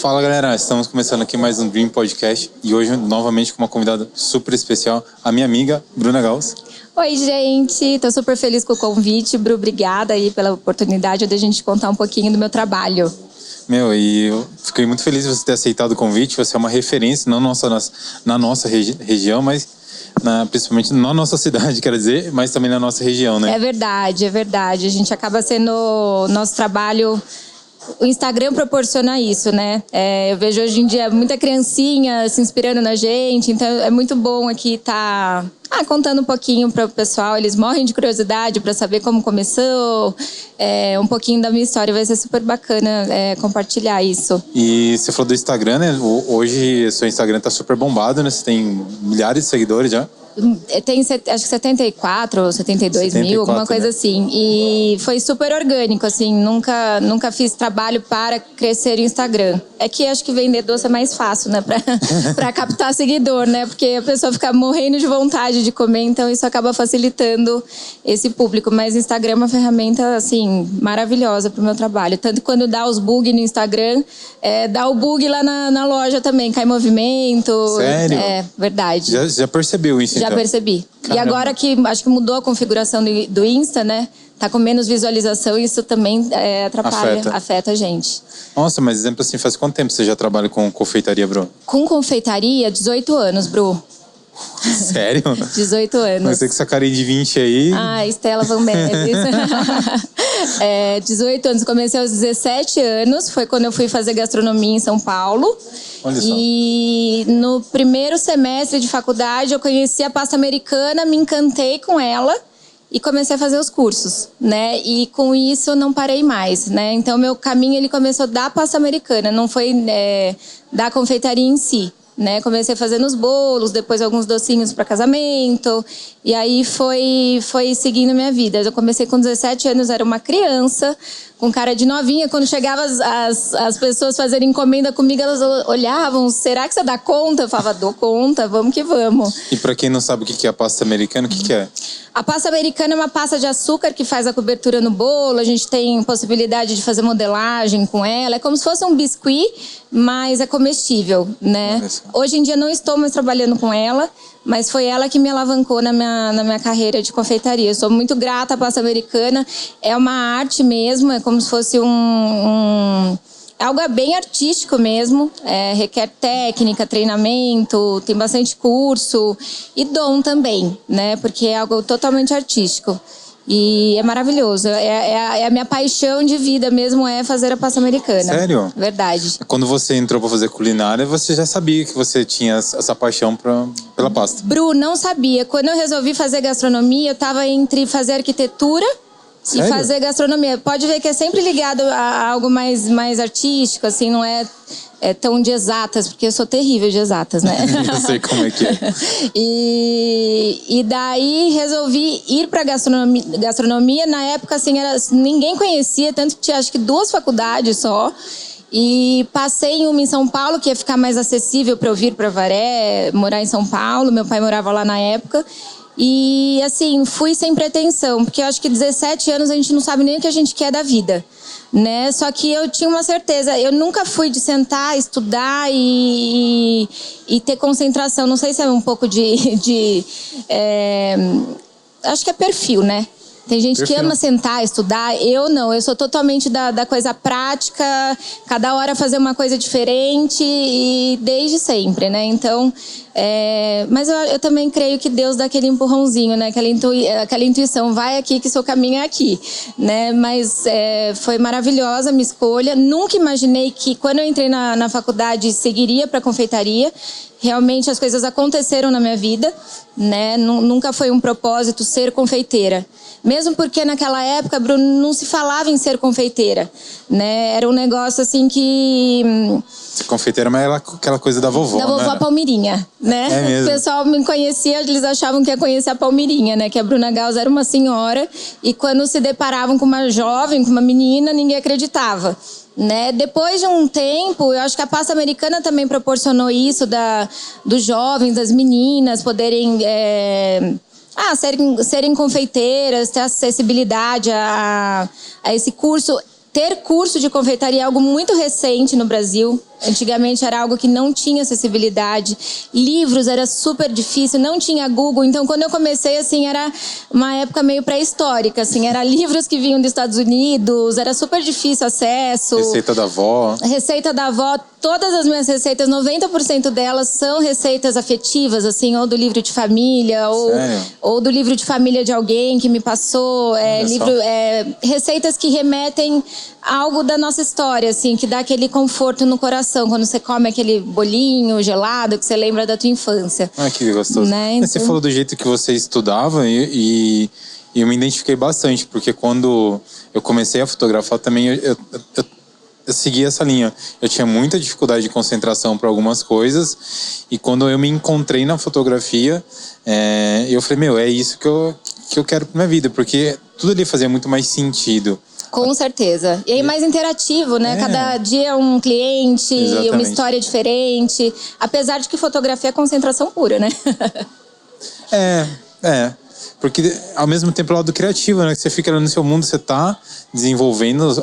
Fala galera, estamos começando aqui mais um Dream Podcast e hoje novamente com uma convidada super especial, a minha amiga Bruna Gauss. Oi gente, tô super feliz com o convite, Bru, obrigada aí pela oportunidade de a gente contar um pouquinho do meu trabalho. E eu fiquei muito feliz de você ter aceitado o convite, você é uma referência não na nossa região, mas principalmente na nossa cidade, quero dizer, mas também na nossa região, né? É verdade, a gente acaba sendo nosso trabalho... O Instagram proporciona isso, né? Eu vejo hoje em dia muita criancinha se inspirando na gente, então é muito bom aqui estar contando um pouquinho para o pessoal. Eles morrem de curiosidade para saber como começou, um pouquinho da minha história. Vai ser super bacana compartilhar isso. E você falou do Instagram, né? Hoje seu Instagram tá super bombado, né? Você tem milhares de seguidores já. Tem acho que 74 ou 72 mil, alguma coisa, né? Assim. E foi super orgânico, assim, nunca fiz trabalho para crescer o Instagram. É que acho que vender doce é mais fácil, né? Pra captar seguidor, né? Porque a pessoa fica morrendo de vontade de comer, então isso acaba facilitando esse público. Mas o Instagram é uma ferramenta, assim, maravilhosa pro meu trabalho. Tanto que quando dá os bugs no Instagram, dá o bug lá na loja também, cai movimento. Sério? É, verdade. Já percebeu isso? Já percebi. Caramba. E agora que acho que mudou a configuração do Insta, né? Tá com menos visualização e isso também atrapalha, afeta a gente. Nossa, mas exemplo assim, faz quanto tempo você já trabalha com confeitaria, Bru? Com confeitaria, 18 anos, Bru. Sério? 18 anos. Mas você com essa carinha de 20 aí... Estela Van Neves. 18 anos, comecei aos 17 anos, foi quando eu fui fazer gastronomia em São Paulo. Olha só. E no primeiro semestre de faculdade eu conheci a pasta americana, me encantei com ela e comecei a fazer os cursos, né? E com isso eu não parei mais, né? Então meu caminho ele começou da pasta americana, não foi da confeitaria em si. Né? Comecei fazendo os bolos, depois alguns docinhos para casamento. E aí foi seguindo minha vida. Eu comecei com 17 anos, era uma criança, com cara de novinha. Quando chegava as pessoas fazerem encomenda comigo, elas olhavam, será que você dá conta? Eu falava, dou conta, vamos que vamos. E para quem não sabe o que é a pasta americana, o que é? A pasta americana é uma pasta de açúcar que faz a cobertura no bolo. A gente tem possibilidade de fazer modelagem com ela. É como se fosse um biscuit, mas é comestível, né? Hoje em dia não estou mais trabalhando com ela, mas foi ela que me alavancou na minha carreira de confeitaria. Eu sou muito grata à pasta americana. É uma arte mesmo, é como se fosse algo bem artístico mesmo, requer técnica, treinamento, tem bastante curso e dom também, né? Porque é algo totalmente artístico. E é maravilhoso. A minha paixão de vida mesmo é fazer a pasta americana. Sério? Verdade. Quando você entrou para fazer culinária, você já sabia que você tinha essa paixão pela pasta? Bru, não sabia. Quando eu resolvi fazer gastronomia, eu estava entre fazer arquitetura... Sério? E fazer gastronomia. Pode ver que é sempre ligado a algo mais artístico, assim, não é tão de exatas, porque eu sou terrível de exatas, né? Eu sei como é que é. E daí resolvi ir para gastronomia. Na época, assim, ninguém conhecia, tanto que tinha acho que 2 faculdades só. E passei em uma em São Paulo, que ia ficar mais acessível para eu vir para Avaré, morar em São Paulo. Meu pai morava lá na época. E, assim, fui sem pretensão, porque eu acho que 17 anos a gente não sabe nem o que a gente quer da vida, né? Só que eu tinha uma certeza, eu nunca fui de sentar, estudar e ter concentração. Não sei se é um pouco acho que é perfil, né? Tem gente que ama sentar, estudar. Eu não, eu sou totalmente da coisa prática, cada hora fazer uma coisa diferente e desde sempre, né? Então, mas eu também creio que Deus dá aquele empurrãozinho, né? Aquela intuição, vai aqui que seu caminho é aqui, né? Mas foi maravilhosa a minha escolha. Nunca imaginei que quando eu entrei na faculdade seguiria para confeitaria. Realmente as coisas aconteceram na minha vida, né? Nunca foi um propósito ser confeiteira. Mesmo porque naquela época, Bruno, não se falava em ser confeiteira, né? Era um negócio assim que... Ser confeiteira, mas era aquela coisa da vovó, da vovó Palmirinha, né? É mesmo. O pessoal me conhecia, eles achavam que ia conhecer a Palmirinha, né? Que a Bruna Gauss era uma senhora e quando se deparavam com uma jovem, com uma menina, ninguém acreditava. Né? Depois de um tempo, eu acho que a pasta americana também proporcionou isso dos jovens, das meninas poderem serem confeiteiras, ter acessibilidade a esse curso. Ter curso de confeitaria é algo muito recente no Brasil. Antigamente era algo que não tinha acessibilidade. Livros era super difícil, não tinha Google. Então, quando eu comecei, assim, era uma época meio pré-histórica, assim. Era livros que vinham dos Estados Unidos, era super difícil acesso. Receita da avó. Receita da avó. Todas as minhas receitas, 90% delas são receitas afetivas, assim, ou do livro de família, ou do livro de família de alguém que me passou. Receitas que remetem a algo da nossa história, assim, que dá aquele conforto no coração, quando você come aquele bolinho gelado, que você lembra da tua infância. Ah, que gostoso. Né? Então... Você falou do jeito que você estudava e eu me identifiquei bastante, porque quando eu comecei a fotografar também, eu segui essa linha. Eu tinha muita dificuldade de concentração para algumas coisas e quando eu me encontrei na fotografia, eu falei, é isso que eu quero para minha vida, porque tudo ali fazia muito mais sentido. Com certeza. E aí mais interativo, né? Cada dia um cliente, exatamente, uma história diferente. Apesar de que fotografia é concentração pura, né? Porque ao mesmo tempo é o lado criativo, né? Que você fica ali no seu mundo, você tá desenvolvendo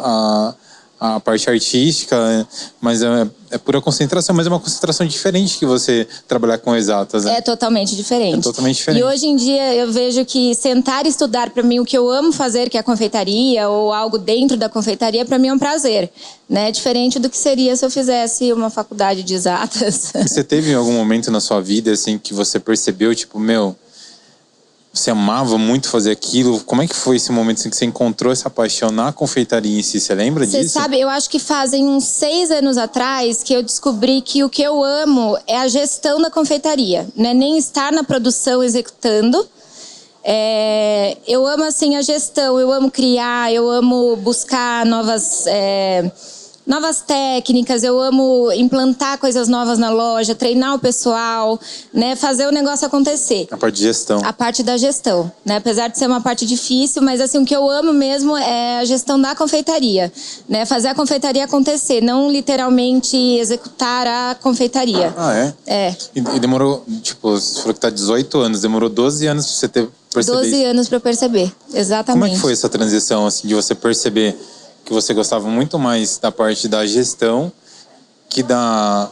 a parte artística, mas é pura concentração, mas é uma concentração diferente que você trabalhar com exatas, né? É totalmente diferente. É totalmente diferente. E hoje em dia eu vejo que sentar e estudar, para mim, o que eu amo fazer, que é a confeitaria, ou algo dentro da confeitaria, para mim é um prazer, né? Diferente do que seria se eu fizesse uma faculdade de exatas. Você teve algum momento na sua vida, assim, que você percebeu, tipo, você amava muito fazer aquilo? Como é que foi esse momento assim, que você encontrou essa paixão na confeitaria em si? Você lembra disso? Você sabe, eu acho que fazem uns 6 anos atrás que eu descobri que o que eu amo é a gestão da confeitaria. Não é nem estar na produção executando. Eu amo, assim, a gestão, eu amo criar, eu amo buscar novas técnicas, eu amo implantar coisas novas na loja, treinar o pessoal, né, fazer o negócio acontecer. A parte de gestão. A parte da gestão, né, apesar de ser uma parte difícil, mas assim, o que eu amo mesmo é a gestão da confeitaria, né, fazer a confeitaria acontecer, não literalmente executar a confeitaria. Ah, é? E demorou, tipo, você falou que tá 18 anos, demorou 12 anos pra você perceber 12 isso. anos pra eu perceber, exatamente. Como é que foi essa transição, assim, de você perceber que você gostava muito mais da parte da gestão que da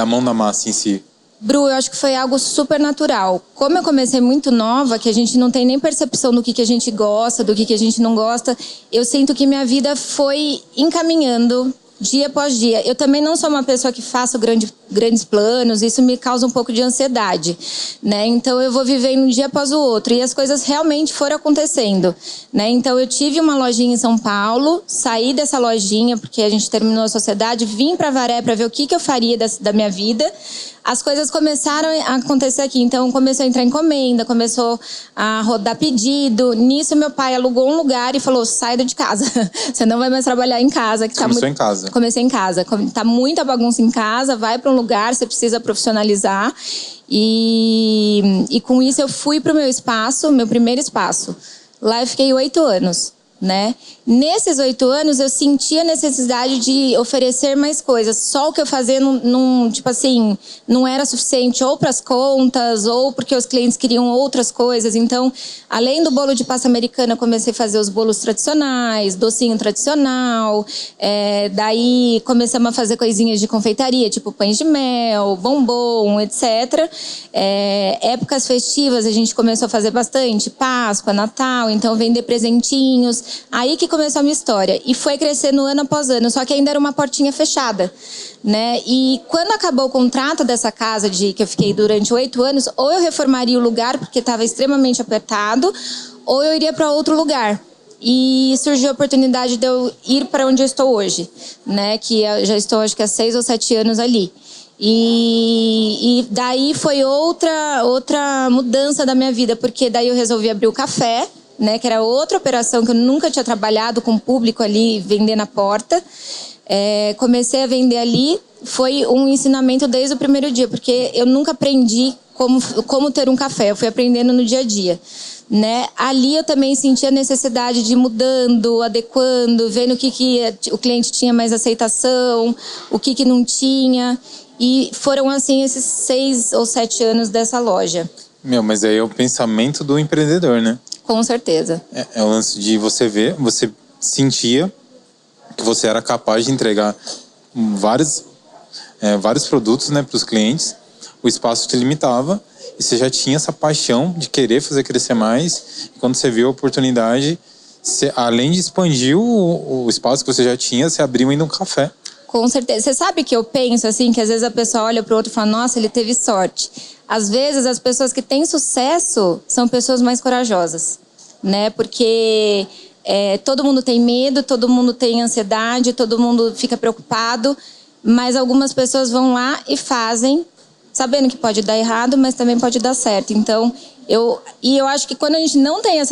mão na massa em si? Bru, eu acho que foi algo super natural. Como eu comecei muito nova, que a gente não tem nem percepção do que a gente gosta, do que a gente não gosta, eu sinto que minha vida foi encaminhando dia após dia. Eu também não sou uma pessoa que faço grandes planos, isso me causa um pouco de ansiedade, né? Então eu vou vivendo um dia após o outro e as coisas realmente foram acontecendo, né? Então eu tive uma lojinha em São Paulo, saí dessa lojinha porque a gente terminou a sociedade, vim para Avaré para ver o que eu faria da minha vida. As coisas começaram a acontecer aqui, então começou a entrar encomenda, começou a rodar pedido. Nisso meu pai alugou um lugar e falou, sai de casa, você não vai mais trabalhar em casa. Que Começou em casa? Comecei em casa, tá muita bagunça em casa, vai para um lugar, você precisa profissionalizar. E com isso eu fui pro meu espaço, meu primeiro espaço. Lá eu fiquei 8 anos. Né? Nesses 8 anos eu senti a necessidade de oferecer mais coisas. Só o que eu fazia tipo assim, não era suficiente ou para as contas ou porque os clientes queriam outras coisas. Então, além do bolo de pasta americana, eu comecei a fazer os bolos tradicionais, docinho tradicional. Daí começamos a fazer coisinhas de confeitaria, tipo pães de mel, bombom, etc. Épocas festivas a gente começou a fazer bastante, Páscoa, Natal, então vender presentinhos. Aí que começou a minha história. E foi crescendo ano após ano, só que ainda era uma portinha fechada, né? E quando acabou o contrato dessa casa que eu fiquei durante 8 anos, ou eu reformaria o lugar, porque estava extremamente apertado, ou eu iria para outro lugar. E surgiu a oportunidade de eu ir para onde eu estou hoje, né? Que eu já estou, acho que há 6 ou 7 anos ali. E daí foi outra mudança da minha vida, porque daí eu resolvi abrir o café, né, que era outra operação que eu nunca tinha trabalhado com o público ali, vender na porta. Comecei a vender ali, foi um ensinamento desde o primeiro dia, porque eu nunca aprendi como ter um café, eu fui aprendendo no dia a dia. Né? Ali eu também senti a necessidade de ir mudando, adequando, vendo o que o cliente tinha mais aceitação, o que não tinha. E foram assim esses 6 ou 7 anos dessa loja. Mas aí é o pensamento do empreendedor, né? Com certeza. É o lance de você ver, você sentia que você era capaz de entregar vários vários produtos, né, para os clientes, o espaço te limitava e você já tinha essa paixão de querer fazer crescer mais. E quando você viu a oportunidade, você, além de expandir o espaço que você já tinha, você abriu ainda um café. Com certeza. Você sabe que eu penso assim, que às vezes a pessoa olha para o outro e fala, nossa, ele teve sorte. Às vezes as pessoas que têm sucesso são pessoas mais corajosas, né? Porque todo mundo tem medo, todo mundo tem ansiedade, todo mundo fica preocupado, mas algumas pessoas vão lá e fazem, sabendo que pode dar errado, mas também pode dar certo. Então, eu acho que quando a gente não tem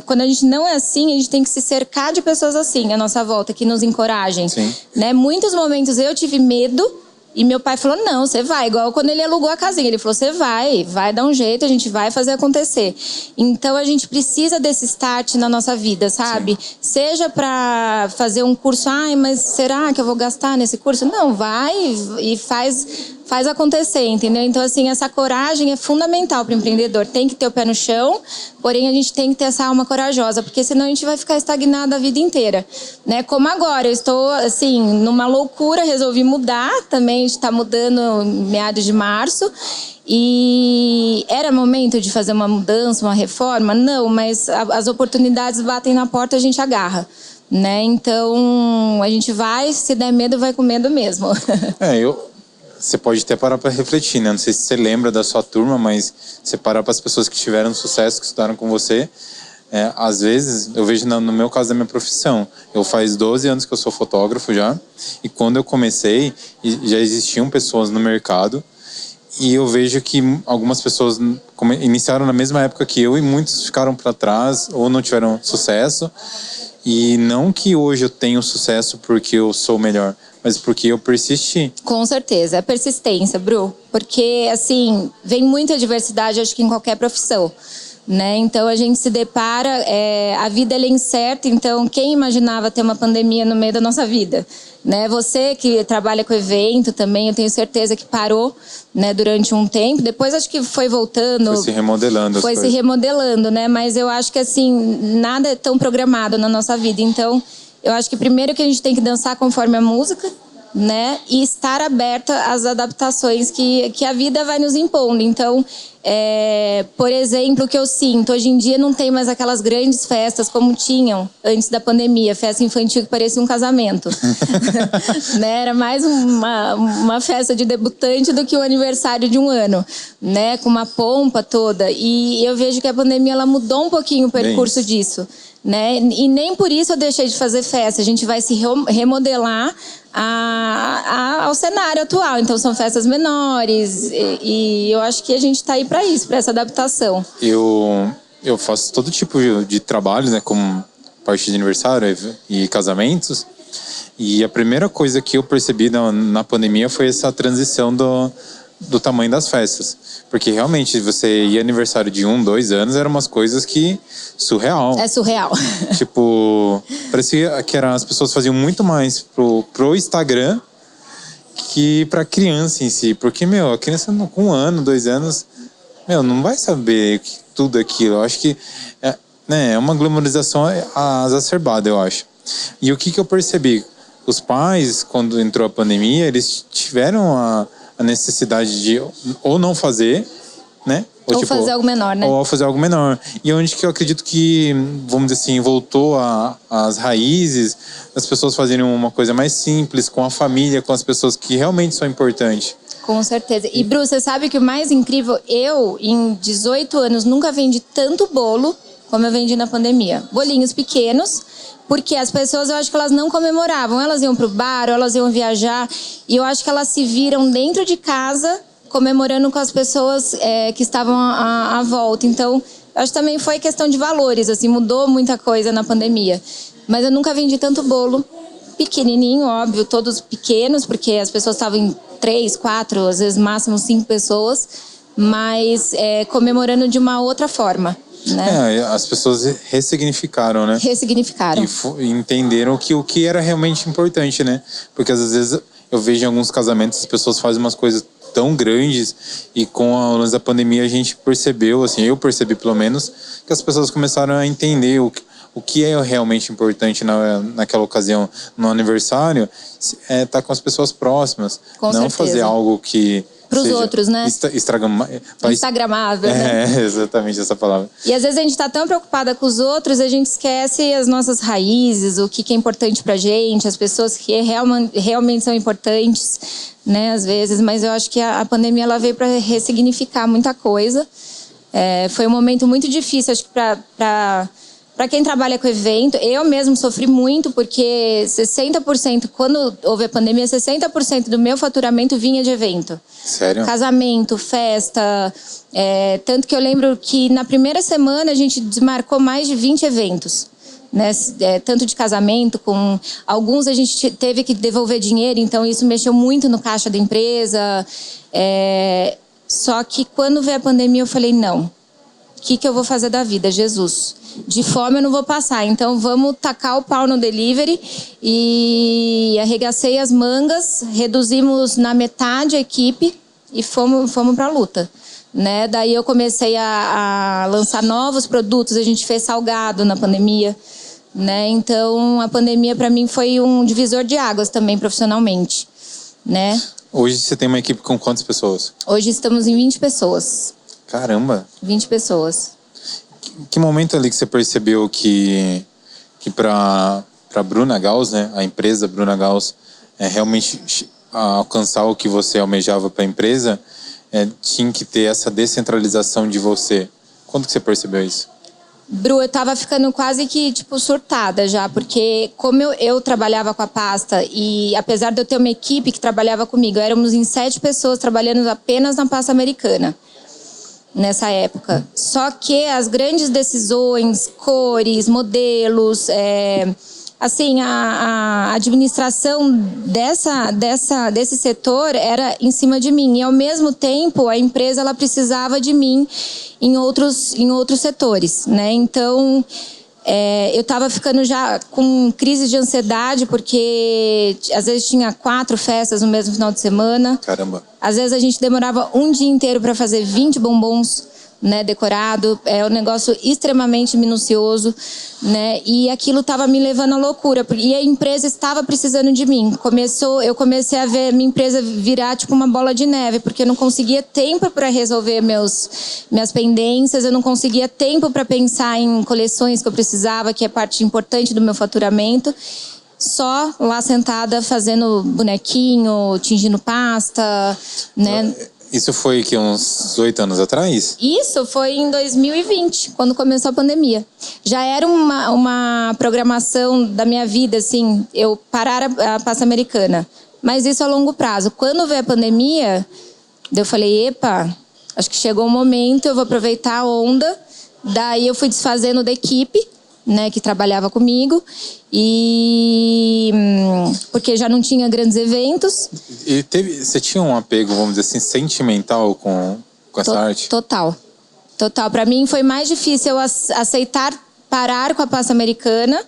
quando a gente não é assim, a gente tem que se cercar de pessoas assim à nossa volta, que nos encorajem. Sim. Né? Muitos momentos eu tive medo e meu pai falou, não, você vai. Igual quando ele alugou a casinha, ele falou, você vai dar um jeito, a gente vai fazer acontecer. Então, a gente precisa desse start na nossa vida, sabe? Sim. Seja para fazer um curso, mas será que eu vou gastar nesse curso? Não, vai e faz acontecer, entendeu? Então, assim, essa coragem é fundamental para o empreendedor. Tem que ter o pé no chão, porém a gente tem que ter essa alma corajosa, porque senão a gente vai ficar estagnado a vida inteira, né? Como agora, eu estou, assim, numa loucura, resolvi mudar também, a gente está mudando meados de março, e era momento de fazer uma mudança, uma reforma? Não, mas as oportunidades batem na porta, a gente agarra, né? Então, a gente vai, se der medo, vai com medo mesmo. Você pode até parar para refletir, né? Não sei se você lembra da sua turma, mas você parar para as pessoas que tiveram sucesso, que estudaram com você. Às vezes, eu vejo no meu caso da minha profissão. Eu faz 12 anos que eu sou fotógrafo já. E quando eu comecei, já existiam pessoas no mercado. E eu vejo que algumas pessoas iniciaram na mesma época que eu e muitos ficaram para trás ou não tiveram sucesso. E não que hoje eu tenho sucesso porque eu sou melhor, mas porque eu persisti. Com certeza, é persistência, Bru. Porque, assim, vem muita diversidade, acho que em qualquer profissão, né? Então, a gente se depara, a vida é incerta, então, quem imaginava ter uma pandemia no meio da nossa vida? Né? Você que trabalha com evento também, eu tenho certeza que parou, né, durante um tempo. Depois acho que foi voltando. Foi se remodelando. Foi se remodelando, né? Mas eu acho que, assim, nada é tão programado na nossa vida. Então, eu acho que primeiro que a gente tem que dançar conforme a música, né? E estar aberta às adaptações que a vida vai nos impondo. Então, por exemplo, o que eu sinto, hoje em dia não tem mais aquelas grandes festas como tinham antes da pandemia, festa infantil que parecia um casamento. Né? Era mais uma festa de debutante do que o aniversário de um ano, né? Com uma pompa toda. E eu vejo que a pandemia ela mudou um pouquinho o percurso disso. Né? E nem por isso eu deixei de fazer festa. A gente vai se remodelar ao cenário atual. Então são festas menores e eu acho que a gente está aí para isso, para essa adaptação. Eu faço todo tipo de trabalhos, né, como parte de aniversário e casamentos. E a primeira coisa que eu percebi na pandemia foi essa transição do tamanho das festas. Porque realmente você ia aniversário de 1, 2 anos, eram umas coisas que... surreal. É surreal. Tipo, parecia que as pessoas faziam muito mais pro Instagram que pra criança em si. Porque, a criança com 1 ano, 2 anos, não vai saber tudo aquilo. Eu acho que é uma glamorização exacerbada, eu acho. E o que eu percebi? Os pais, quando entrou a pandemia, eles tiveram a necessidade de ou não fazer, né? Ou fazer algo menor, né? Ou fazer algo menor. E onde que eu acredito que, vamos dizer assim, voltou às raízes, as pessoas fazerem uma coisa mais simples, com a família, com as pessoas que realmente são importantes. Com certeza. E, Bru, você sabe que o mais incrível, eu, em 18 anos, nunca vendi tanto bolo como eu vendi na pandemia. Bolinhos pequenos, porque as pessoas, eu acho que elas não comemoravam. Elas iam pro bar, ou elas iam viajar. E eu acho que elas se viram dentro de casa, comemorando com as pessoas que estavam à volta. Então, eu acho que também foi questão de valores, assim, mudou muita coisa na pandemia. Mas eu nunca vendi tanto bolo pequenininho, óbvio, todos pequenos, porque as pessoas estavam em 3, 4, às vezes máximo 5 pessoas, mas comemorando de uma outra forma. Né? As pessoas ressignificaram, né? Ressignificaram. E entenderam o que era realmente importante, né? Porque às vezes eu vejo em alguns casamentos as pessoas fazem umas coisas tão grandes e com a lance da pandemia a gente percebeu, assim, eu percebi pelo menos, que as pessoas começaram a entender o que é realmente importante naquela ocasião, no aniversário, é estar com as pessoas próximas. Com não certeza. fazer algo que Pros outros, né? Instagramável, né? Exatamente essa palavra. E às vezes a gente tá tão preocupada com os outros, a gente esquece as nossas raízes, o que é importante pra gente, as pessoas que realmente são importantes, né? Às vezes, mas eu acho que a pandemia ela veio para ressignificar muita coisa. Foi um momento muito difícil, acho que para quem trabalha com evento. Eu mesmo sofri muito, porque 60%, quando houve a pandemia, 60% do meu faturamento vinha de evento. Sério? Casamento, festa. Tanto que eu lembro que na primeira semana a gente desmarcou mais de 20 eventos. Né? Tanto de casamento, com alguns a gente teve que devolver dinheiro, então isso mexeu muito no caixa da empresa. Só que quando veio a pandemia eu falei, não, o que eu vou fazer da vida, Jesus? De fome eu não vou passar, então vamos tacar o pau no delivery. E arregacei as mangas, reduzimos na metade a equipe e fomos para a luta. Né? Daí eu comecei a lançar novos produtos, a gente fez salgado na pandemia. Né? Então a pandemia para mim foi um divisor de águas também profissionalmente. Né? Hoje você tem uma equipe com quantas pessoas? Hoje estamos em 20 pessoas. Caramba! 20 pessoas. Que momento ali que você percebeu que para Bruna Gauss, né, a empresa Bruna Gauss, realmente alcançar o que você almejava para a empresa, tinha que ter essa descentralização de você? Quando que você percebeu isso? Bru, eu tava ficando quase que, surtada já, porque como eu trabalhava com a pasta e apesar de eu ter uma equipe que trabalhava comigo, éramos em 7 pessoas trabalhando apenas na pasta americana. Nessa época. Só que as grandes decisões, cores, modelos, assim, a administração desse setor era em cima de mim. E, ao mesmo tempo, a empresa ela precisava de mim em outros setores, né? Então, eu estava ficando já com crise de ansiedade, porque às vezes tinha 4 festas no mesmo final de semana. Caramba! Às vezes a gente demorava um dia inteiro para fazer 20 bombons, né, decorado. É um negócio extremamente minucioso, né? E aquilo estava me levando à loucura. E a empresa estava precisando de mim. Eu comecei a ver minha empresa virar tipo uma bola de neve, porque eu não conseguia tempo para resolver minhas pendências, eu não conseguia tempo para pensar em coleções que eu precisava, que é parte importante do meu faturamento. Só lá sentada fazendo bonequinho, tingindo pasta, né? Isso foi que uns 8 anos atrás? Isso foi em 2020, quando começou a pandemia. Já era uma programação da minha vida, assim, eu parar a pasta americana. Mas isso a longo prazo. Quando veio a pandemia, eu falei, epa, acho que chegou o momento, eu vou aproveitar a onda. Daí eu fui desfazendo da equipe, né, que trabalhava comigo, e porque já não tinha grandes eventos. E você tinha um apego, vamos dizer assim, sentimental com essa arte? Total. Para mim foi mais difícil eu aceitar parar com a pasta americana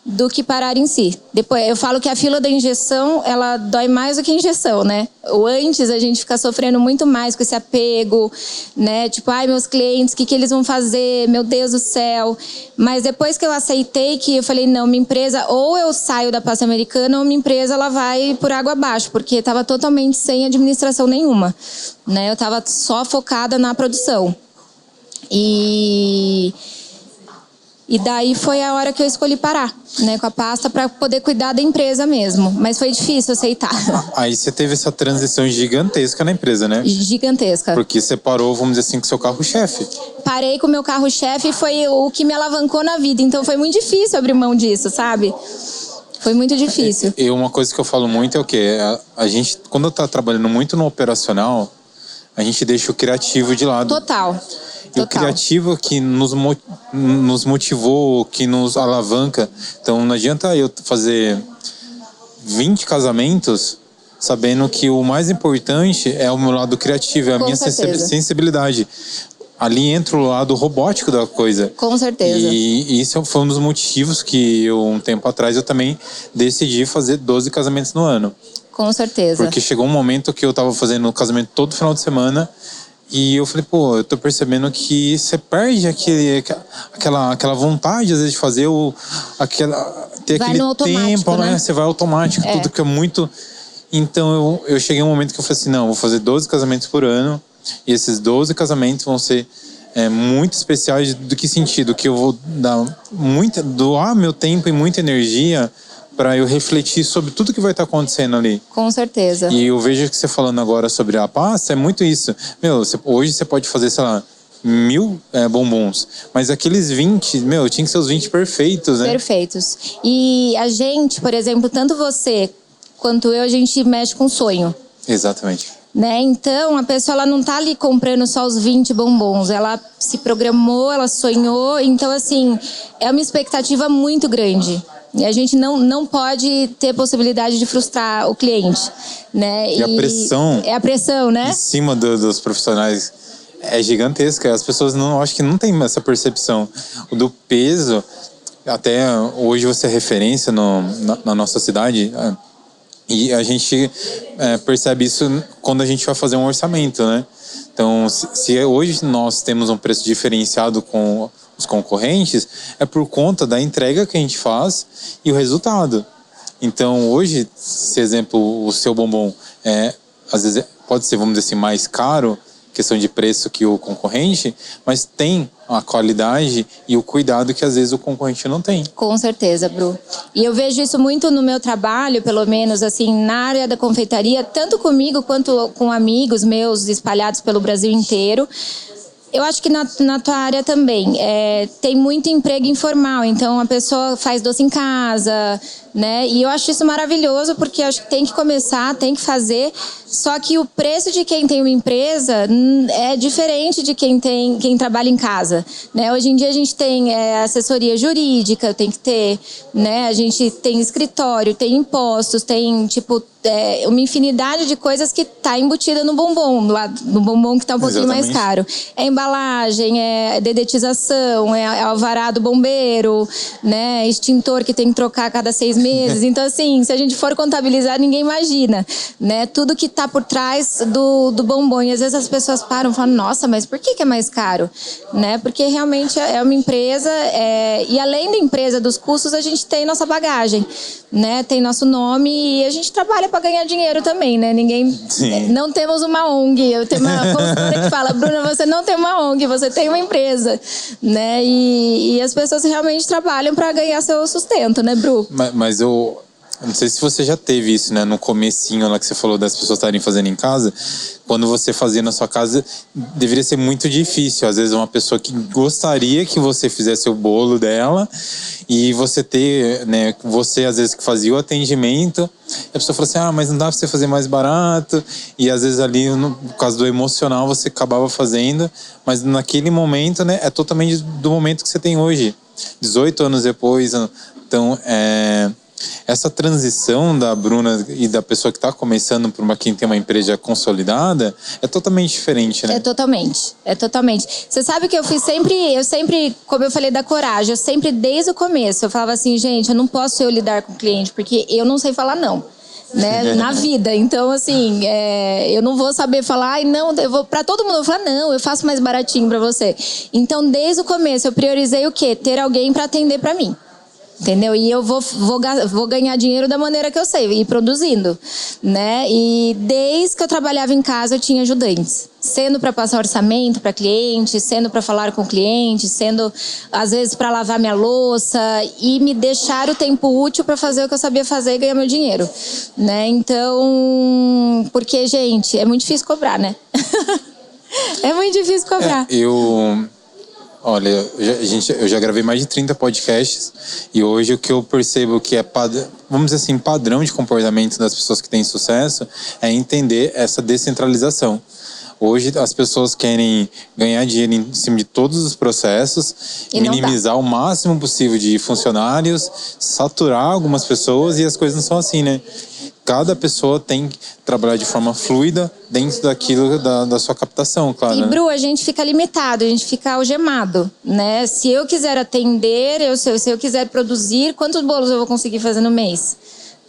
do que parar em si. Depois eu falo que a fila da injeção, ela dói mais do que a injeção, né? O antes a gente fica sofrendo muito mais com esse apego, né? Tipo, ai, meus clientes, o que eles vão fazer? Meu Deus do céu. Mas depois que eu aceitei, que eu falei, não, minha empresa, ou eu saio da pasta americana, ou minha empresa ela vai por água abaixo, porque estava totalmente sem administração nenhuma, né? Eu estava só focada na produção. E daí foi a hora que eu escolhi parar, né, com a pasta para poder cuidar da empresa mesmo. Mas foi difícil aceitar. Aí você teve essa transição gigantesca na empresa, né? Gigantesca. Porque você parou, vamos dizer assim, com o seu carro-chefe. Parei com o meu carro-chefe e foi o que me alavancou na vida. Então foi muito difícil abrir mão disso, sabe? Foi muito difícil. E uma coisa que eu falo muito é o quê? A gente, quando tá trabalhando muito no operacional, a gente deixa o criativo de lado. Total. E o criativo que nos motivou, que nos alavanca. Então não adianta eu fazer 20 casamentos sabendo que o mais importante é o meu lado criativo, é a minha sensibilidade. Ali entra o lado robótico da coisa. Com certeza. E isso foi um dos motivos que eu, um tempo atrás, eu também decidi fazer 12 casamentos no ano. Com certeza. Porque chegou um momento que eu tava fazendo casamento todo final de semana E eu falei, pô, eu tô percebendo que você perde aquela vontade, às vezes, de fazer ter Vai aquele no automático, tempo, né? Você vai automático, tudo que é muito... Então, eu cheguei a um momento que eu falei assim, não, eu vou fazer 12 casamentos por ano. E esses 12 casamentos vão ser muito especiais. Do que sentido? Que eu vou doar meu tempo e muita energia para eu refletir sobre tudo que vai estar acontecendo ali. Com certeza. E eu vejo que você falando agora sobre a pasta, é muito isso. Hoje você pode fazer, sei lá, 1000 bombons. Mas aqueles 20, tinha que ser os 20 perfeitos, né? Perfeitos. E a gente, por exemplo, tanto você quanto eu, a gente mexe com sonho. Exatamente. Né? Então, a pessoa ela não tá ali comprando só os 20 bombons. Ela se programou, ela sonhou. Então, assim, é uma expectativa muito grande. E a gente não pode ter possibilidade de frustrar o cliente, né? E a pressão... É a pressão, né? Em cima dos profissionais é gigantesca. As pessoas acho que não têm essa percepção. O do peso, até hoje você é referência na nossa cidade... E a gente percebe isso quando a gente vai fazer um orçamento, né? Então, se hoje nós temos um preço diferenciado com os concorrentes, é por conta da entrega que a gente faz e o resultado. Então, hoje, se exemplo, o seu bombom às vezes pode ser, vamos dizer assim, mais caro, questão de preço que o concorrente, mas tem a qualidade e o cuidado que às vezes o concorrente não tem. Com certeza, Bru. E eu vejo isso muito no meu trabalho, pelo menos assim, na área da confeitaria, tanto comigo quanto com amigos meus espalhados pelo Brasil inteiro. Eu acho que na tua área também tem muito emprego informal, então a pessoa faz doce em casa, né? E eu acho isso maravilhoso, porque eu acho que tem que começar, tem que fazer. Só que o preço de quem tem uma empresa é diferente de quem trabalha em casa, né? Hoje em dia a gente tem assessoria jurídica, tem que ter, né? A gente tem escritório, tem impostos, tem tipo uma infinidade de coisas que tá embutida no bombom, no bombom que tá um pouquinho mais caro. É embalagem, é dedetização, é alvará do bombeiro, né? Extintor que tem que trocar a cada 6 meses. Então, assim, se a gente for contabilizar, ninguém imagina, né? Tudo que tá por trás do bombom. E às vezes as pessoas param e falam, nossa, mas por que é mais caro? Né? Porque realmente é uma empresa, e além da empresa, dos custos, a gente tem nossa bagagem, né? Tem nosso nome e a gente trabalha para ganhar dinheiro também, né? Não temos uma ONG. Eu tenho uma consultora que fala, Bruna, você não tem uma ONG, você tem uma empresa, né? E as pessoas realmente trabalham para ganhar seu sustento, né, Bru? Mas eu não sei se você já teve isso, né? No comecinho lá que você falou das pessoas estarem fazendo em casa. Quando você fazia na sua casa, deveria ser muito difícil. Às vezes uma pessoa que gostaria que você fizesse o bolo dela e você ter, né? Você às vezes que fazia o atendimento, e a pessoa fala assim, mas não dá pra você fazer mais barato. E às vezes ali, por causa do emocional, você acabava fazendo. Mas naquele momento, né? É totalmente do momento que você tem hoje. 18 anos depois. Então, essa transição da Bruna e da pessoa que está começando para quem tem uma empresa consolidada é totalmente diferente, né? É totalmente. Você sabe que eu sempre, como eu falei da coragem, eu sempre desde o começo, eu falava assim, gente, eu não posso lidar com o cliente, porque eu não sei falar não. Né, na vida, então assim eu não vou saber falar, não, eu vou para todo mundo, eu vou falar, não, eu faço mais baratinho para você. Então desde o começo eu priorizei o quê? Ter alguém para atender para mim. Entendeu? E eu vou ganhar dinheiro da maneira que eu sei, ir produzindo, né? E desde que eu trabalhava em casa, eu tinha ajudantes. Sendo para passar orçamento para cliente, sendo para falar com o cliente, sendo, às vezes, para lavar minha louça e me deixar o tempo útil para fazer o que eu sabia fazer e ganhar meu dinheiro, né? Então, porque, gente, é muito difícil cobrar, né? É muito difícil cobrar. Olha, eu já gravei mais de 30 podcasts e hoje o que eu percebo que vamos dizer assim, padrão de comportamento das pessoas que têm sucesso é entender essa descentralização. Hoje as pessoas querem ganhar dinheiro em cima de todos os processos, minimizar o máximo possível de funcionários, saturar algumas pessoas e as coisas não são assim, né? Cada pessoa tem que trabalhar de forma fluida dentro daquilo da sua captação, claro. E, Bru, a gente fica limitado, a gente fica algemado, né? Se eu quiser atender, se eu quiser produzir, quantos bolos eu vou conseguir fazer no mês?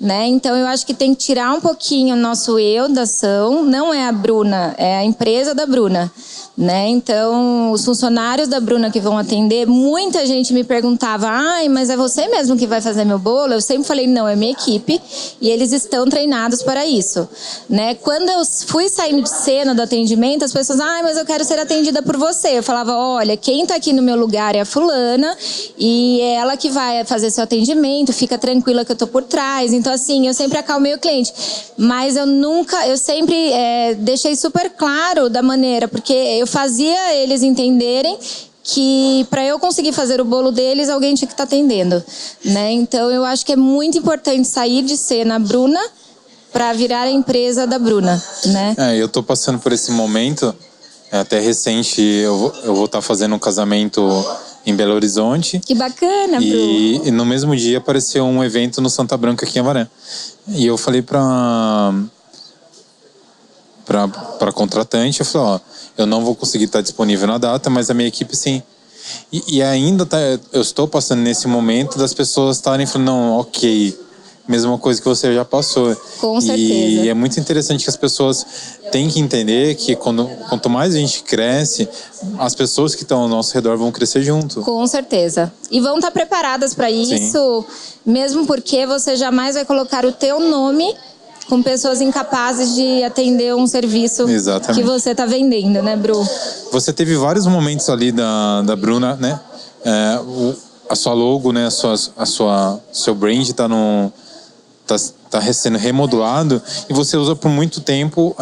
né? Então eu acho que tem que tirar um pouquinho o nosso eu da ação. Não é a Bruna, é a empresa da Bruna, né? Então os funcionários da Bruna que vão atender, muita gente me perguntava: ai, mas é você mesmo que vai fazer meu bolo? Eu sempre falei: não, é minha equipe e eles estão treinados para isso, né? Quando eu fui saindo de cena do atendimento, as pessoas: ai, mas eu quero ser atendida por você. Eu falava: olha, quem tá aqui no meu lugar é a fulana e é ela que vai fazer seu atendimento, fica tranquila que eu tô por trás. Então assim, eu sempre acalmei o cliente, mas eu sempre deixei super claro da maneira, porque eu fazia eles entenderem que para eu conseguir fazer o bolo deles, alguém tinha que estar atendendo, né? Então eu acho que é muito importante sair de cena Bruna para virar a empresa da Bruna, né? Eu tô passando por esse momento, até recente, eu vou estar fazendo um casamento em Belo Horizonte. Que bacana, Bru. E no mesmo dia apareceu um evento no Santa Branca aqui em Avaré. E eu falei pra contratante, eu falei: ó, eu não vou conseguir estar disponível na data, mas a minha equipe sim. E ainda eu estou passando nesse momento das pessoas estarem falando: não, ok, mesma coisa que você já passou. Com certeza. E é muito interessante que as pessoas têm que entender que quanto mais a gente cresce, as pessoas que estão ao nosso redor vão crescer junto. Com certeza. E vão estar preparadas para isso, mesmo porque você jamais vai colocar o teu nome com pessoas incapazes de atender um serviço que você está vendendo, né, Bru? Você teve vários momentos ali da Bruna, né? A sua logo, né? Seu brand tá sendo remodelado e você usa por muito tempo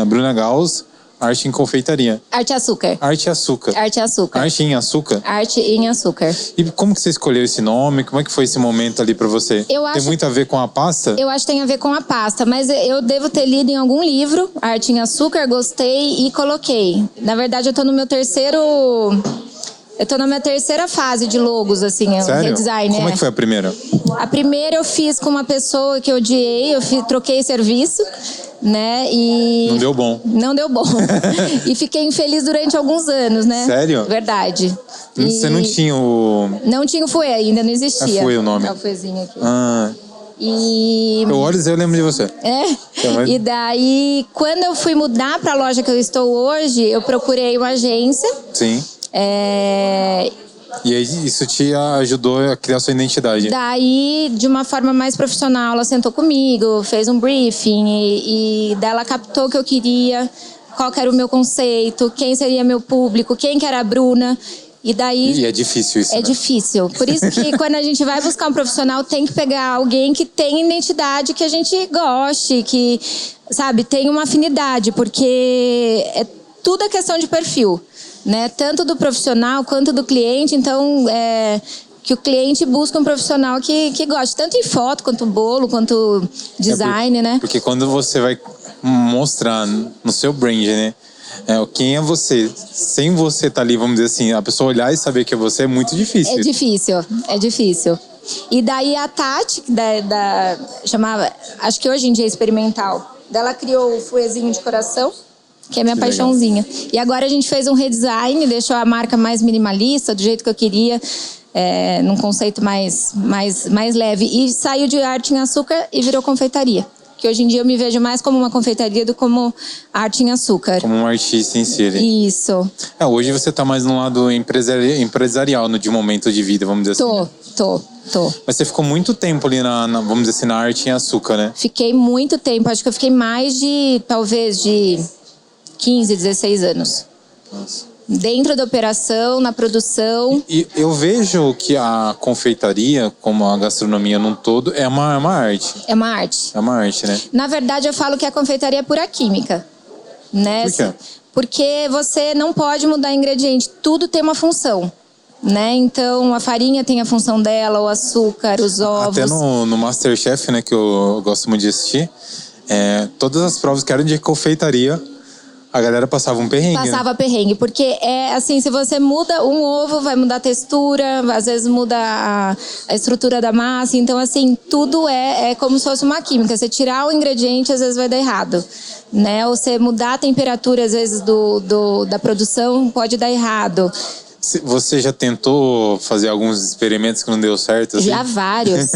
Bruna Gauss Arte em Confeitaria. Arte Açúcar. Arte Açúcar. Arte Açúcar. Arte em Açúcar. Arte em Açúcar. E como que você escolheu esse nome? Como é que foi esse momento ali pra você? Tem muito a ver com a pasta? Eu acho que tem a ver com a pasta, mas eu devo ter lido em algum livro Arte em Açúcar, gostei e coloquei. Na verdade, eu tô na minha terceira fase de logos, assim, redesign. Como é que foi a primeira? A primeira eu fiz com uma pessoa que eu odiei, troquei serviço, né? E não deu bom. Não deu bom. E fiquei infeliz durante alguns anos, né? Sério? Verdade. Você não tinha o... Não tinha o Fouet, ainda não existia. Fouet o nome. É o Fouetzinho aqui. Eu olho e eu lembro de você. E daí, quando eu fui mudar para a loja que eu estou hoje, eu procurei uma agência. Sim. E aí isso te ajudou a criar sua identidade? Daí, de uma forma mais profissional, ela sentou comigo, fez um briefing e daí ela captou o que eu queria, qual que era o meu conceito, quem seria meu público, quem que era a Bruna. E é difícil isso, É difícil. Por isso que quando a gente vai buscar um profissional, tem que pegar alguém que tem identidade, que a gente goste, que, sabe, tem uma afinidade, porque tudo é questão de perfil, né? Tanto do profissional quanto do cliente. Então, que o cliente busca um profissional que goste, tanto em foto, quanto bolo, quanto design, né? Porque quando você vai mostrar no seu brand, né? Quem é você? Sem você estar ali, vamos dizer assim, a pessoa olhar e saber que é você é muito difícil. É difícil. E daí a Tati, chamava, acho que hoje em dia é experimental, ela criou o Fouetzinho de coração, que é minha paixãozinha. E agora a gente fez um redesign, deixou a marca mais minimalista, do jeito que eu queria, num conceito mais leve. E saiu de Arte em Açúcar e virou confeitaria. Que hoje em dia eu me vejo mais como uma confeitaria do que como Arte em Açúcar. Como um artista em si. Isso. Hoje você está mais no lado empresarial, de momento de vida, vamos dizer assim. Tô. Mas você ficou muito tempo ali vamos dizer assim, na Arte em Açúcar, né? Fiquei muito tempo. Acho que eu fiquei mais talvez de 15, 16 anos. Nossa. Dentro da operação, na produção. E eu vejo que a confeitaria, como a gastronomia num todo, é uma arte. É uma arte. É uma arte, né? Na verdade, eu falo que a confeitaria é pura química, né? Por quê? Porque você não pode mudar ingrediente. Tudo tem uma função, né? Então, a farinha tem a função dela, o açúcar, os ovos. Até no Masterchef, né, que eu gosto muito de assistir, todas as provas que eram de confeitaria, a galera passava um perrengue. Passava perrengue, porque assim, se você muda um ovo, vai mudar a textura, às vezes muda a estrutura da massa. Então, assim, tudo é como se fosse uma química. Você tirar o ingrediente, às vezes vai dar errado, né? Ou você mudar a temperatura, às vezes, da produção, pode dar errado. Você já tentou fazer alguns experimentos que não deu certo? Assim? Já vários.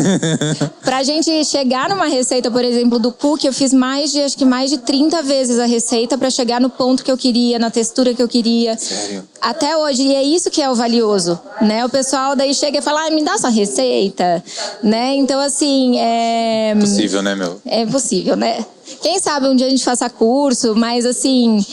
Pra gente chegar numa receita, por exemplo, do cookie, eu fiz acho que mais de 30 vezes a receita pra chegar no ponto que eu queria, na textura que eu queria. Sério? Até hoje, e é isso que é o valioso, né? O pessoal daí chega e fala, me dá essa receita, né? Então, assim, é... Possível, né, meu? É possível, né? Quem sabe um dia a gente faça curso, mas assim,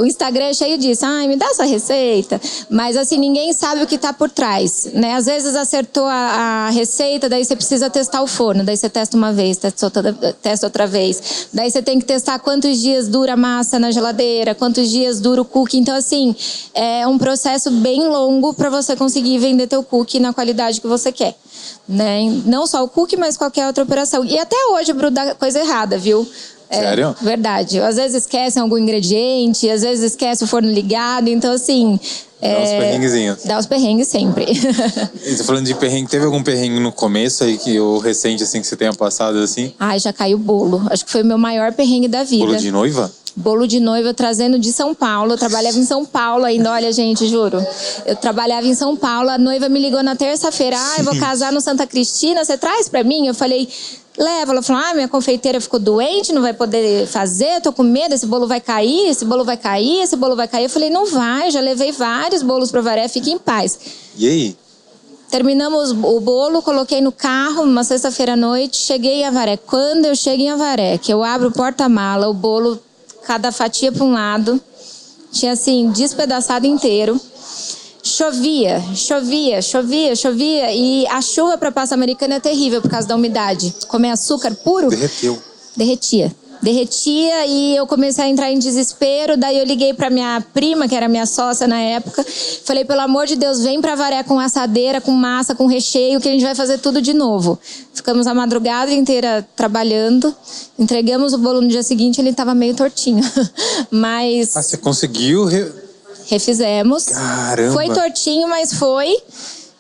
o Instagram é cheio disso. Me dá essa receita. Mas assim, ninguém sabe o que está por trás, né? Às vezes acertou a receita, daí você precisa testar o forno. Daí você testa uma vez, testa outra vez. Daí você tem que testar quantos dias dura a massa na geladeira, quantos dias dura o cookie. Então assim, é um processo bem longo para você conseguir vender teu cookie na qualidade que você quer. Né? Não só o cookie, mas qualquer outra operação. E até hoje, Bru, dá coisa errada, viu? Sério? Verdade. Às vezes esquecem algum ingrediente, às vezes esquece o forno ligado. Então, assim... Dá uns perrenguezinhos. Dá os perrengues sempre. E você falando de perrengue, teve algum perrengue no começo aí, o recente, assim, que você tenha passado, assim? Já caiu o bolo. Acho que foi o meu maior perrengue da vida. Bolo de noiva? Bolo de noiva trazendo de São Paulo. Eu trabalhava em São Paulo ainda, olha, gente, juro. Eu trabalhava em São Paulo, a noiva me ligou na terça-feira. Eu vou casar no Santa Cristina, você traz pra mim? Eu falei... Leva, ela falou, minha confeiteira ficou doente, não vai poder fazer, tô com medo, esse bolo vai cair, esse bolo vai cair, esse bolo vai cair. Eu falei, não vai, já levei vários bolos pra Avaré, fique em paz. E aí? Terminamos o bolo, coloquei no carro, uma sexta-feira à noite, cheguei em Avaré. Quando eu chego em Avaré, que eu abro o porta-mala, o bolo, cada fatia para um lado, tinha assim, despedaçado inteiro. Chovia, e a chuva para pasta americana é terrível por causa da umidade. Comer açúcar puro... Derretia e eu comecei a entrar em desespero. Daí eu liguei para minha prima, que era minha sócia na época. Falei, pelo amor de Deus, vem pra Avaré com assadeira, com massa, com recheio, que a gente vai fazer tudo de novo. Ficamos a madrugada inteira trabalhando. Entregamos o bolo no dia seguinte, ele estava meio tortinho. Mas... você conseguiu... Refizemos. Caramba! Foi tortinho, mas foi.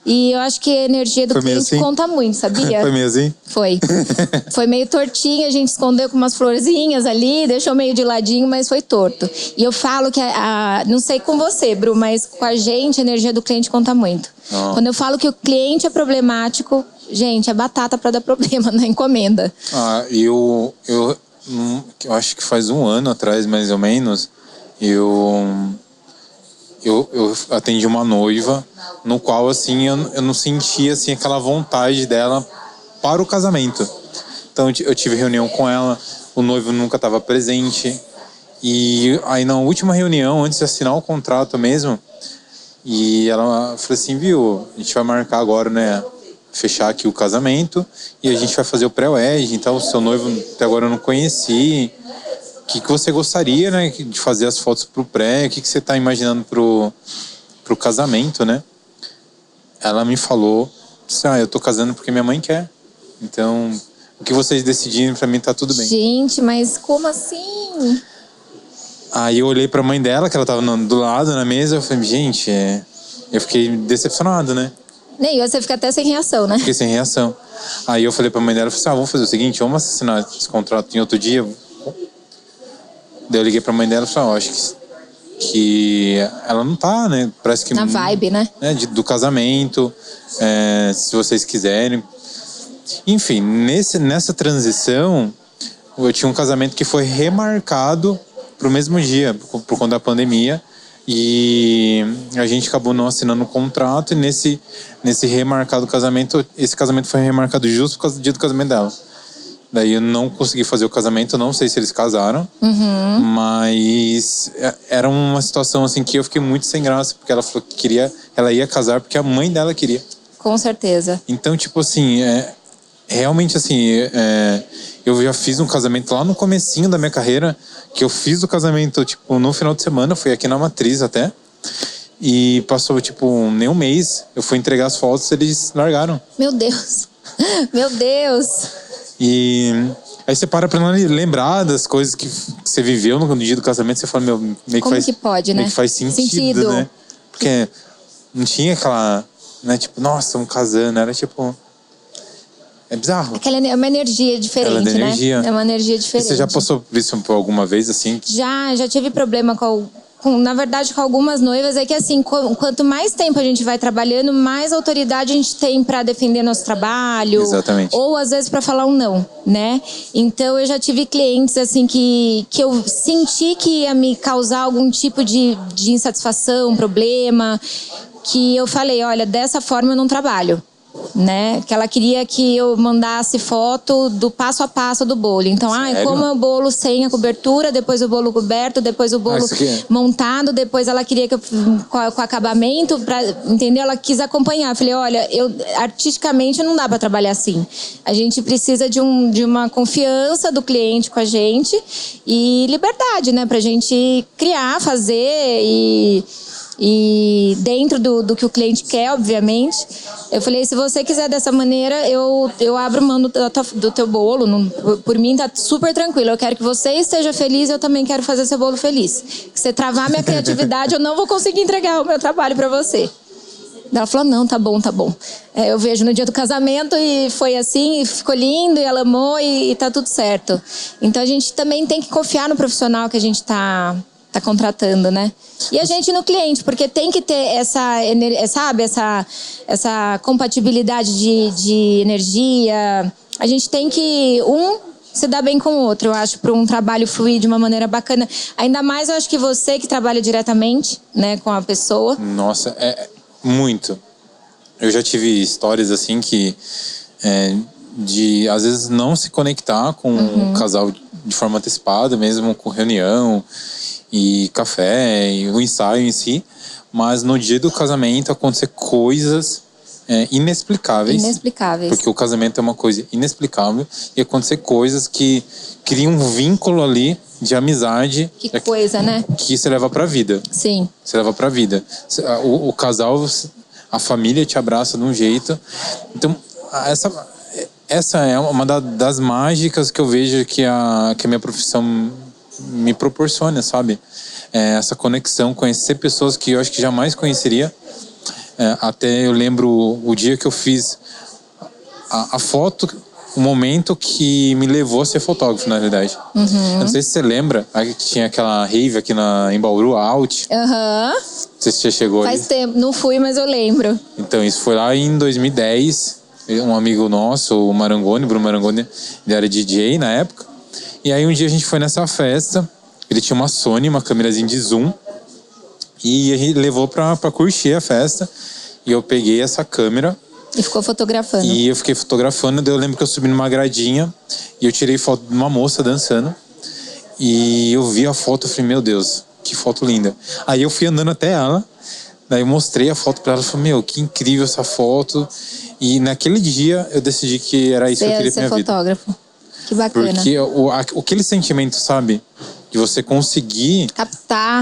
E eu acho que a energia do cliente assim? Conta muito, sabia? Foi meio assim? Foi. Foi meio tortinho, a gente escondeu com umas florzinhas ali, deixou meio de ladinho, mas foi torto. E eu falo que, não sei com você, Bru, mas com a gente a energia do cliente conta muito. Oh. Quando eu falo que o cliente é problemático, gente, é batata para dar problema na encomenda. Eu acho que faz um ano atrás, mais ou menos, eu atendi uma noiva no qual, assim, eu não sentia, assim, aquela vontade dela para o casamento. Então, eu tive reunião com ela, o noivo nunca estava presente. E aí, na última reunião, antes de assinar o contrato mesmo, e ela falou assim, viu, a gente vai marcar agora, né, fechar aqui o casamento e a gente vai fazer o pré-wed. Então, o seu noivo até agora eu não conheci. O que você gostaria, né, de fazer as fotos pro pré? O que você está imaginando pro casamento, né? Ela me falou, eu tô casando porque minha mãe quer. Então, o que vocês decidirem, pra mim tá tudo bem. Gente, mas como assim? Aí eu olhei pra mãe dela, que ela tava do lado, na mesa, eu falei, gente, eu fiquei decepcionado, né? Nem você fica até sem reação, né? Fiquei sem reação. Aí eu falei pra mãe dela, eu falei, vamos fazer o seguinte, vamos assinar esse contrato em outro dia. Daí eu liguei pra mãe dela e falei, acho que ela não tá, né? Parece que... Na vibe, né? Do casamento, se vocês quiserem. Enfim, nessa transição, eu tinha um casamento que foi remarcado pro mesmo dia, por conta da pandemia. E a gente acabou não assinando o contrato. E nesse remarcado casamento, esse casamento foi remarcado justo por causa do dia do casamento dela. Daí eu não consegui fazer o casamento, não sei se eles casaram. Uhum. Mas era uma situação assim que eu fiquei muito sem graça, porque ela falou que ela ia casar porque a mãe dela queria. Com certeza. Então, tipo assim, realmente assim, eu já fiz um casamento lá no comecinho da minha carreira, que eu fiz o casamento, tipo, no final de semana, fui aqui na Matriz até. E passou, tipo, nem um mês, eu fui entregar as fotos e eles largaram. Meu Deus! Meu Deus! E aí você para pra lembrar das coisas que você viveu no dia do casamento, você fala, meio que como faz... que pode, né? Meio que faz sentido, né? Porque não tinha aquela, né, tipo, nossa, estamos casando, era tipo... É bizarro. É uma energia diferente, né? É uma energia diferente. E você já passou por isso alguma vez, assim? Já tive problema com na verdade, com algumas noivas, é que assim, quanto mais tempo a gente vai trabalhando, mais autoridade a gente tem para defender nosso trabalho. Exatamente. Ou às vezes para falar um não, né? Então eu já tive clientes assim que eu senti que ia me causar algum tipo de insatisfação, problema, que eu falei, olha, dessa forma eu não trabalho. Né? Que ela queria que eu mandasse foto do passo a passo do bolo. Então, como é o bolo sem a cobertura, depois o bolo coberto, depois o bolo montado, depois ela queria que eu com acabamento, entendeu? Ela quis acompanhar. Eu falei, olha, artisticamente não dá para trabalhar assim. A gente precisa de uma confiança do cliente com a gente e liberdade, né? Pra gente criar, fazer e dentro do que o cliente quer, obviamente. Eu falei, se você quiser dessa maneira, eu abro mão do teu bolo. Por mim tá super tranquilo. Eu quero que você esteja feliz, eu também quero fazer seu bolo feliz. Se você travar minha criatividade, eu não vou conseguir entregar o meu trabalho para você. Ela falou, não, tá bom. Eu vejo no dia do casamento e foi assim, e ficou lindo, e ela amou e tá tudo certo. Então a gente também tem que confiar no profissional que a gente tá contratando, né? E a gente no cliente, porque tem que ter essa compatibilidade de energia. A gente tem que se dar bem com o outro, eu acho, para um trabalho fluir de uma maneira bacana. Ainda mais, eu acho que você que trabalha diretamente, né, com a pessoa. Nossa, muito. Eu já tive histórias assim que de às vezes não se conectar com o casal de forma antecipada, mesmo com reunião e café, e o ensaio em si, mas no dia do casamento acontecer coisas inexplicáveis. Porque o casamento é uma coisa inexplicável e acontecer coisas que criam um vínculo ali de amizade. Que coisa, né? Que você leva pra vida. Sim. Você leva pra vida. O casal, a família te abraça de um jeito. Então, essa é uma das mágicas que eu vejo que a minha profissão me proporciona, sabe? Essa conexão, conhecer pessoas que eu acho que jamais conheceria. Até eu lembro o dia que eu fiz a foto, o momento que me levou a ser fotógrafo, na realidade. Eu não sei se você lembra, que tinha aquela rave aqui em Bauru, a Out. Não sei se você chegou aí. Faz tempo, não fui, mas eu lembro. Então, isso foi lá em 2010. Um amigo nosso, o Marangoni, Bruno Marangoni, ele era DJ na época. E aí um dia a gente foi nessa festa, ele tinha uma Sony, uma câmerazinha de zoom, e ele levou pra curtir a festa, e eu peguei essa câmera. E ficou fotografando. E eu fiquei fotografando, daí eu lembro que eu subi numa gradinha, e eu tirei foto de uma moça dançando, e eu vi a foto, eu falei, meu Deus, que foto linda. Aí eu fui andando até ela, daí eu mostrei a foto pra ela, falei, meu, que incrível essa foto, e naquele dia eu decidi que era isso que eu queria pra minha vida. Fotógrafo. Que bacana. Porque aquele sentimento, sabe? De você conseguir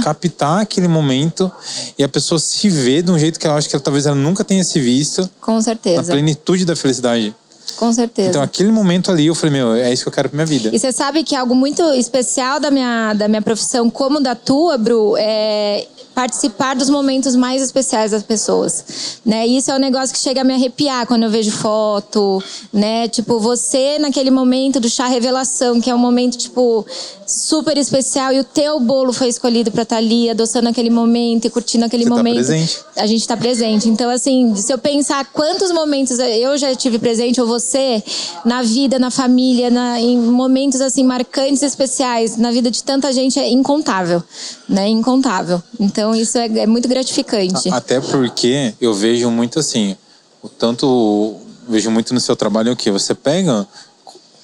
captar aquele momento e a pessoa se ver de um jeito que ela acha que talvez ela nunca tenha se visto. Com certeza. Na plenitude da felicidade. Com certeza. Então, aquele momento ali, eu falei, meu, é isso que eu quero pra minha vida. E você sabe que algo muito especial da minha profissão, como da tua, Bru, é participar dos momentos mais especiais das pessoas, né? Isso é um negócio que chega a me arrepiar quando eu vejo foto, né? Tipo, você naquele momento do chá revelação, que é um momento, tipo, super especial, e o teu bolo foi escolhido pra estar ali, adoçando aquele momento e curtindo aquele momento. Tá presente. A gente tá presente. Então, assim, se eu pensar quantos momentos eu já tive presente, ou você, na vida, na família, em momentos, assim, marcantes, especiais, na vida de tanta gente, é incontável, né? Incontável. Então, isso é muito gratificante. Até porque eu vejo muito assim, vejo muito no seu trabalho o que você pega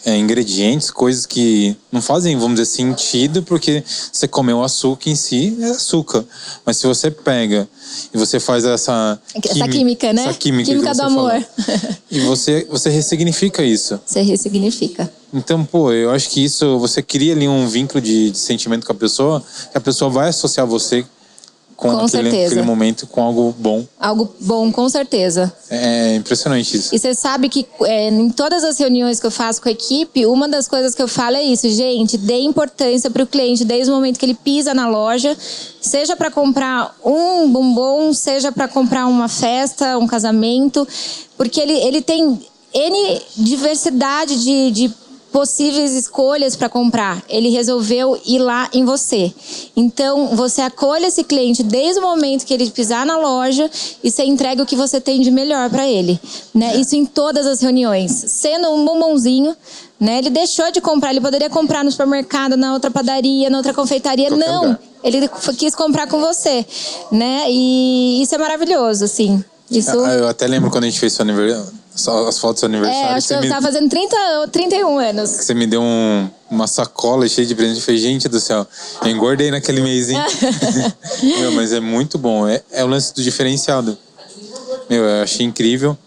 ingredientes, coisas que não fazem, vamos dizer, sentido, porque você comeu o açúcar em si, é açúcar. Mas se você pega e você faz essa química, né? Essa química do amor. E você ressignifica isso. Você ressignifica. Então, eu acho que isso, você cria ali um vínculo de sentimento com a pessoa, que a pessoa vai associar você com aquele momento com algo bom. Algo bom, com certeza. É impressionante isso. E você sabe que em todas as reuniões que eu faço com a equipe, uma das coisas que eu falo é isso, gente, dê importância para o cliente desde o momento que ele pisa na loja, seja para comprar um bombom, seja para comprar uma festa, um casamento, porque ele tem N diversidade de possíveis escolhas para comprar. Ele resolveu ir lá em você. Então, você acolhe esse cliente desde o momento que ele pisar na loja e você entrega o que você tem de melhor para ele, né? Isso em todas as reuniões. Sendo um bombonzinho, né? Ele deixou de comprar, ele poderia comprar no supermercado, na outra padaria, na outra confeitaria. Não, lugar. Ele quis comprar com você, né? E isso é maravilhoso, assim. Isso... Eu até lembro quando a gente fez seu aniversário, as fotos do seu aniversário. Acho que eu tava fazendo 31 anos. Que você me deu uma sacola cheia de presente. Eu falei, gente do céu, eu engordei naquele mês, hein? Meu, mas é muito bom. É o lance do diferenciado. Meu, eu achei incrível.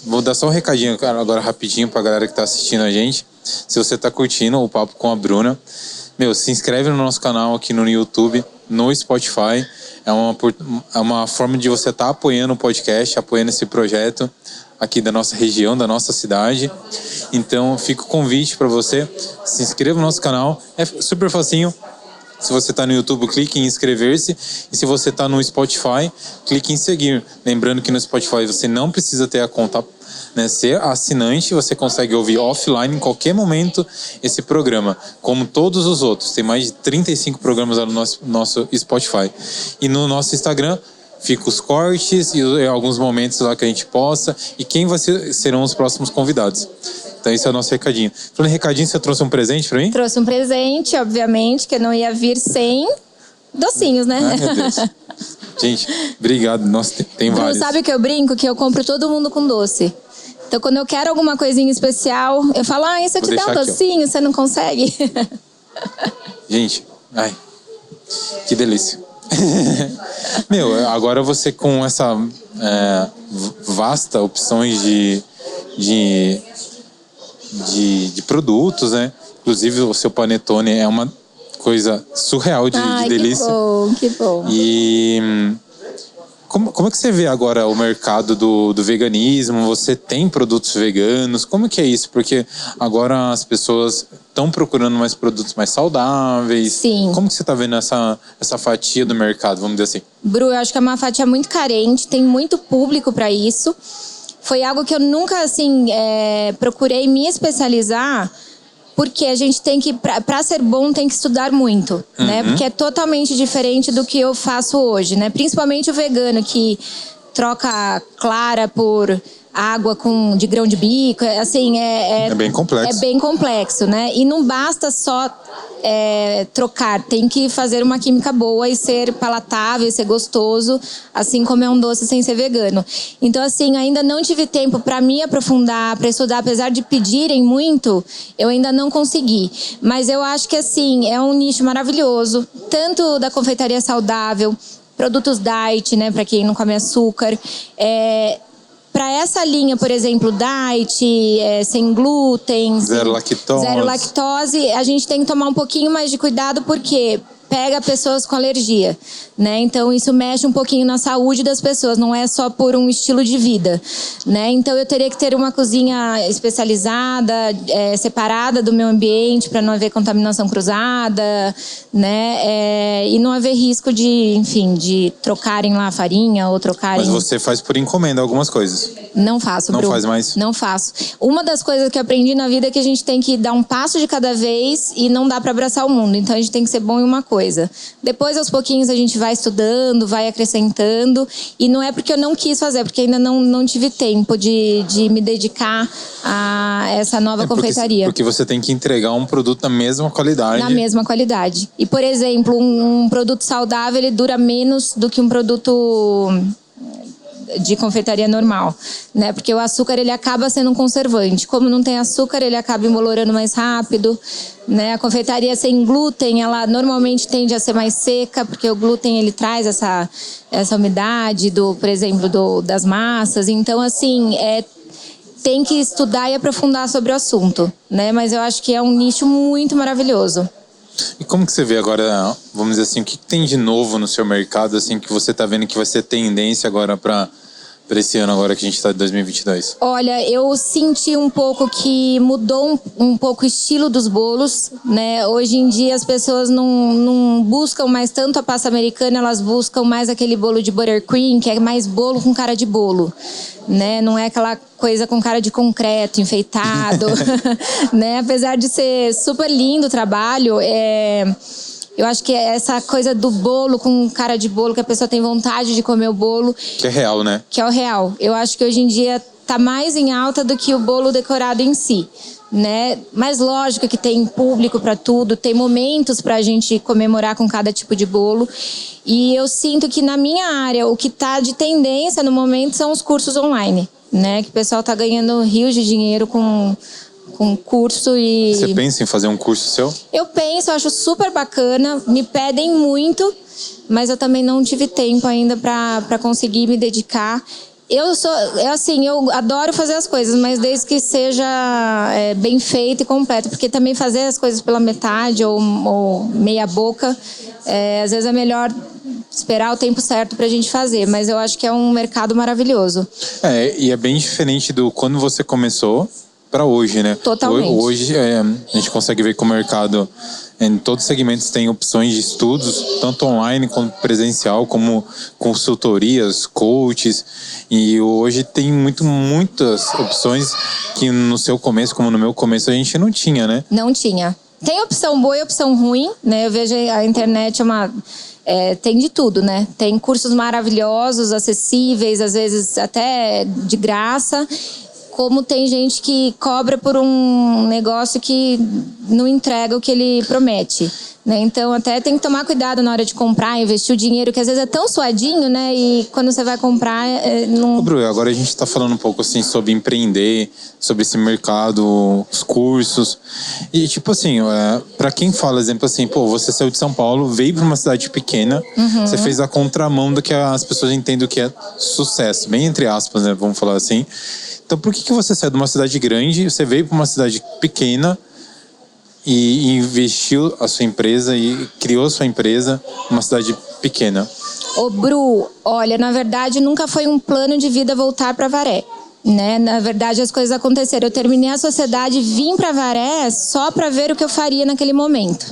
Vou dar só um recadinho agora rapidinho pra galera que tá assistindo a gente. Se você tá curtindo o papo com a Bruna, meu, se inscreve no nosso canal aqui no YouTube, no Spotify. É uma forma de você estar apoiando o podcast, apoiando esse projeto aqui da nossa região, da nossa cidade. Então, fica o convite para você. Se inscreva no nosso canal. É super facinho. Se você está no YouTube, clique em inscrever-se. E se você está no Spotify, clique em seguir. Lembrando que no Spotify você não precisa ter a conta, né, ser assinante. Você consegue ouvir offline em qualquer momento esse programa, como todos os outros. Tem mais de 35 programas lá no nosso Spotify. E no nosso Instagram fica os cortes e alguns momentos lá que a gente posta e quem serão os próximos convidados. Então esse é o nosso recadinho. Falando em recadinho, você trouxe um presente pra mim? Trouxe um presente, obviamente, que eu não ia vir sem docinhos, né? Ai, meu Deus. Gente, obrigado. Nossa, tem vários. Sabe que eu brinco? Que eu compro todo mundo com doce. Então quando eu quero alguma coisinha especial, eu falo, e se eu te der um docinho, você não consegue? Gente, ai, que delícia. Meu, agora você com essa vasta opções de produtos, né? Inclusive o seu panetone é uma coisa surreal de delícia. Que bom. E como é que você vê agora o mercado do veganismo? Você tem produtos veganos? Como que é isso? Porque agora as pessoas estão procurando mais produtos mais saudáveis. Sim. Como que você está vendo essa fatia do mercado, vamos dizer assim? Bru, eu acho que é uma fatia muito carente, tem muito público para isso. Foi algo que eu nunca, assim, procurei me especializar, porque a gente tem que, para ser bom, tem que estudar muito, né? Porque é totalmente diferente do que eu faço hoje, né? Principalmente o vegano, que troca clara por água de grão de bico, assim, é bem complexo. É bem complexo, né? E não basta só trocar, tem que fazer uma química boa e ser palatável, e ser gostoso, assim como é um doce sem ser vegano. Então, assim, ainda não tive tempo para me aprofundar, para estudar, apesar de pedirem muito, eu ainda não consegui. Mas eu acho que, assim, é um nicho maravilhoso, tanto da confeitaria saudável, produtos diet, né, para quem não come açúcar, para essa linha, por exemplo, diet, sem glúten, zero lactose, a gente tem que tomar um pouquinho mais de cuidado porque pega pessoas com alergia, né? Então isso mexe um pouquinho na saúde das pessoas, não é só por um estilo de vida, né? Então eu teria que ter uma cozinha especializada, separada do meu ambiente para não haver contaminação cruzada, né? E não haver risco de trocarem lá a farinha ou trocarem... Mas você faz por encomenda algumas coisas? Não faço, Não Bru. faz mais? Não faço. Uma das coisas que eu aprendi na vida é que a gente tem que dar um passo de cada vez e não dá para abraçar o mundo. Então a gente tem que ser bom em uma coisa. Depois, aos pouquinhos, a gente vai estudando, vai acrescentando. E não é porque eu não quis fazer, porque ainda não tive tempo de me dedicar a essa nova confeitaria. Porque você tem que entregar um produto da mesma qualidade. Na mesma qualidade. E, por exemplo, um produto saudável, ele dura menos do que um produto de confeitaria normal, né? Porque o açúcar, ele acaba sendo um conservante. Como não tem açúcar, ele acaba embolorando mais rápido, né? A confeitaria sem glúten, ela normalmente tende a ser mais seca, porque o glúten, ele traz essa umidade, por exemplo, das massas. Então, assim, tem que estudar e aprofundar sobre o assunto, né? Mas eu acho que é um nicho muito maravilhoso. E como que você vê agora, vamos dizer assim, o que tem de novo no seu mercado, assim, que você está vendo que vai ser tendência agora para para esse ano agora que a gente está em 2022? Olha, eu senti um pouco que mudou um pouco o estilo dos bolos, né? Hoje em dia as pessoas não buscam mais tanto a pasta americana, elas buscam mais aquele bolo de buttercream, que é mais bolo com cara de bolo, né? Não é aquela coisa com cara de concreto, enfeitado, né? Apesar de ser super lindo o trabalho, eu acho que é essa coisa do bolo com cara de bolo, que a pessoa tem vontade de comer o bolo. Que é real, né? Que é o real. Eu acho que hoje em dia tá mais em alta do que o bolo decorado em si, né? Mas lógico que tem público para tudo, tem momentos para a gente comemorar com cada tipo de bolo. E eu sinto que na minha área, o que tá de tendência no momento são os cursos online, né? Que o pessoal tá ganhando rios de dinheiro com curso e... Você pensa em fazer um curso seu? Eu penso, eu acho super bacana, me pedem muito, mas eu também não tive tempo ainda para conseguir me dedicar. Eu adoro fazer as coisas, mas desde que seja bem feito e completo, porque também fazer as coisas pela metade ou meia boca, às vezes é melhor esperar o tempo certo pra gente fazer, mas eu acho que é um mercado maravilhoso. E é bem diferente do quando você começou para hoje, né? Totalmente. Hoje a gente consegue ver que o mercado, em todos os segmentos, tem opções de estudos, tanto online quanto presencial, como consultorias, coaches. E hoje tem muitas opções que no seu começo, como no meu começo, a gente não tinha, né? Não tinha. Tem opção boa e opção ruim, né? Eu vejo a internet tem de tudo, né? Tem cursos maravilhosos, acessíveis, às vezes até de graça. Como tem gente que cobra por um negócio que não entrega o que ele promete, né? Então, até tem que tomar cuidado na hora de comprar, investir o dinheiro, que às vezes é tão suadinho, né? E quando você vai comprar, não... Ô, Bru, agora a gente está falando um pouco, assim, sobre empreender, sobre esse mercado, os cursos. E, tipo assim, para quem fala, exemplo assim, pô, você saiu de São Paulo, veio para uma cidade pequena, você fez a contramão do que as pessoas entendem o que é sucesso, bem entre aspas, né? Vamos falar assim. Então, por que você saiu de uma cidade grande, você veio para uma cidade pequena e investiu a sua empresa e criou a sua empresa numa cidade pequena? Ô, Bru, olha, na verdade, nunca foi um plano de vida voltar para Avaré, né? Na verdade, as coisas aconteceram. Eu terminei a sociedade, vim para Avaré só para ver o que eu faria naquele momento.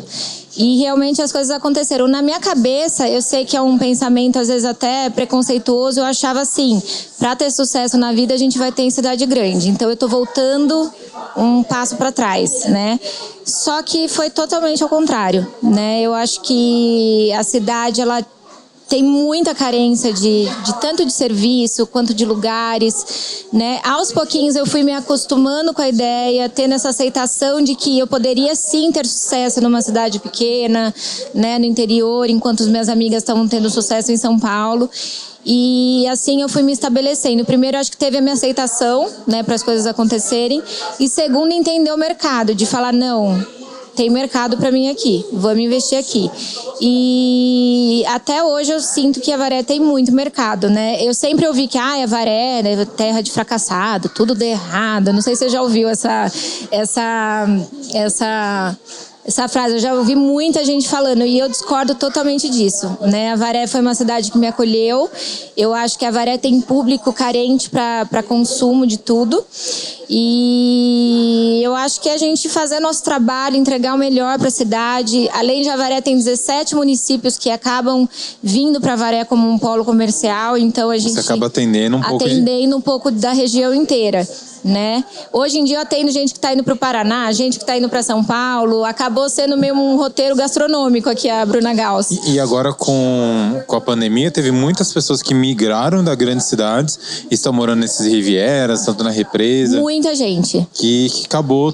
E realmente as coisas aconteceram. Na minha cabeça, eu sei que é um pensamento às vezes até preconceituoso, eu achava assim, para ter sucesso na vida a gente vai ter em cidade grande. Então eu tô voltando um passo para trás, né? Só que foi totalmente ao contrário, né? Eu acho que a cidade, ela tem muita carência tanto de serviço quanto de lugares, né? Aos pouquinhos eu fui me acostumando com a ideia, tendo essa aceitação de que eu poderia sim ter sucesso numa cidade pequena, né, no interior, enquanto as minhas amigas estavam tendo sucesso em São Paulo. E assim eu fui me estabelecendo. Primeiro, acho que teve a minha aceitação, né, para as coisas acontecerem. E segundo, entender o mercado, de falar, não, tem mercado para mim aqui, vamos investir aqui. E até hoje eu sinto que Avaré tem muito mercado, né? Eu sempre ouvi que Avaré é terra de fracassado, tudo deu errado. Não sei se você já ouviu essa frase, eu já ouvi muita gente falando e eu discordo totalmente disso, né? Avaré foi uma cidade que me acolheu. Eu acho que Avaré tem público carente para consumo de tudo. E eu acho que a gente fazer nosso trabalho, entregar o melhor para a cidade. Além de Avaré, tem 17 municípios que acabam vindo para Avaré como um polo comercial. Então a gente acaba atendendo um pouco da região inteira, né? Hoje em dia eu atendo gente que está indo para o Paraná, gente que está indo para São Paulo. Acabou sendo meio um roteiro gastronômico aqui, a Bruna Gauss. E agora com a pandemia, teve muitas pessoas que migraram das grandes cidades e estão morando nesses rivieras, tanto na represa. Muita gente. Que acabou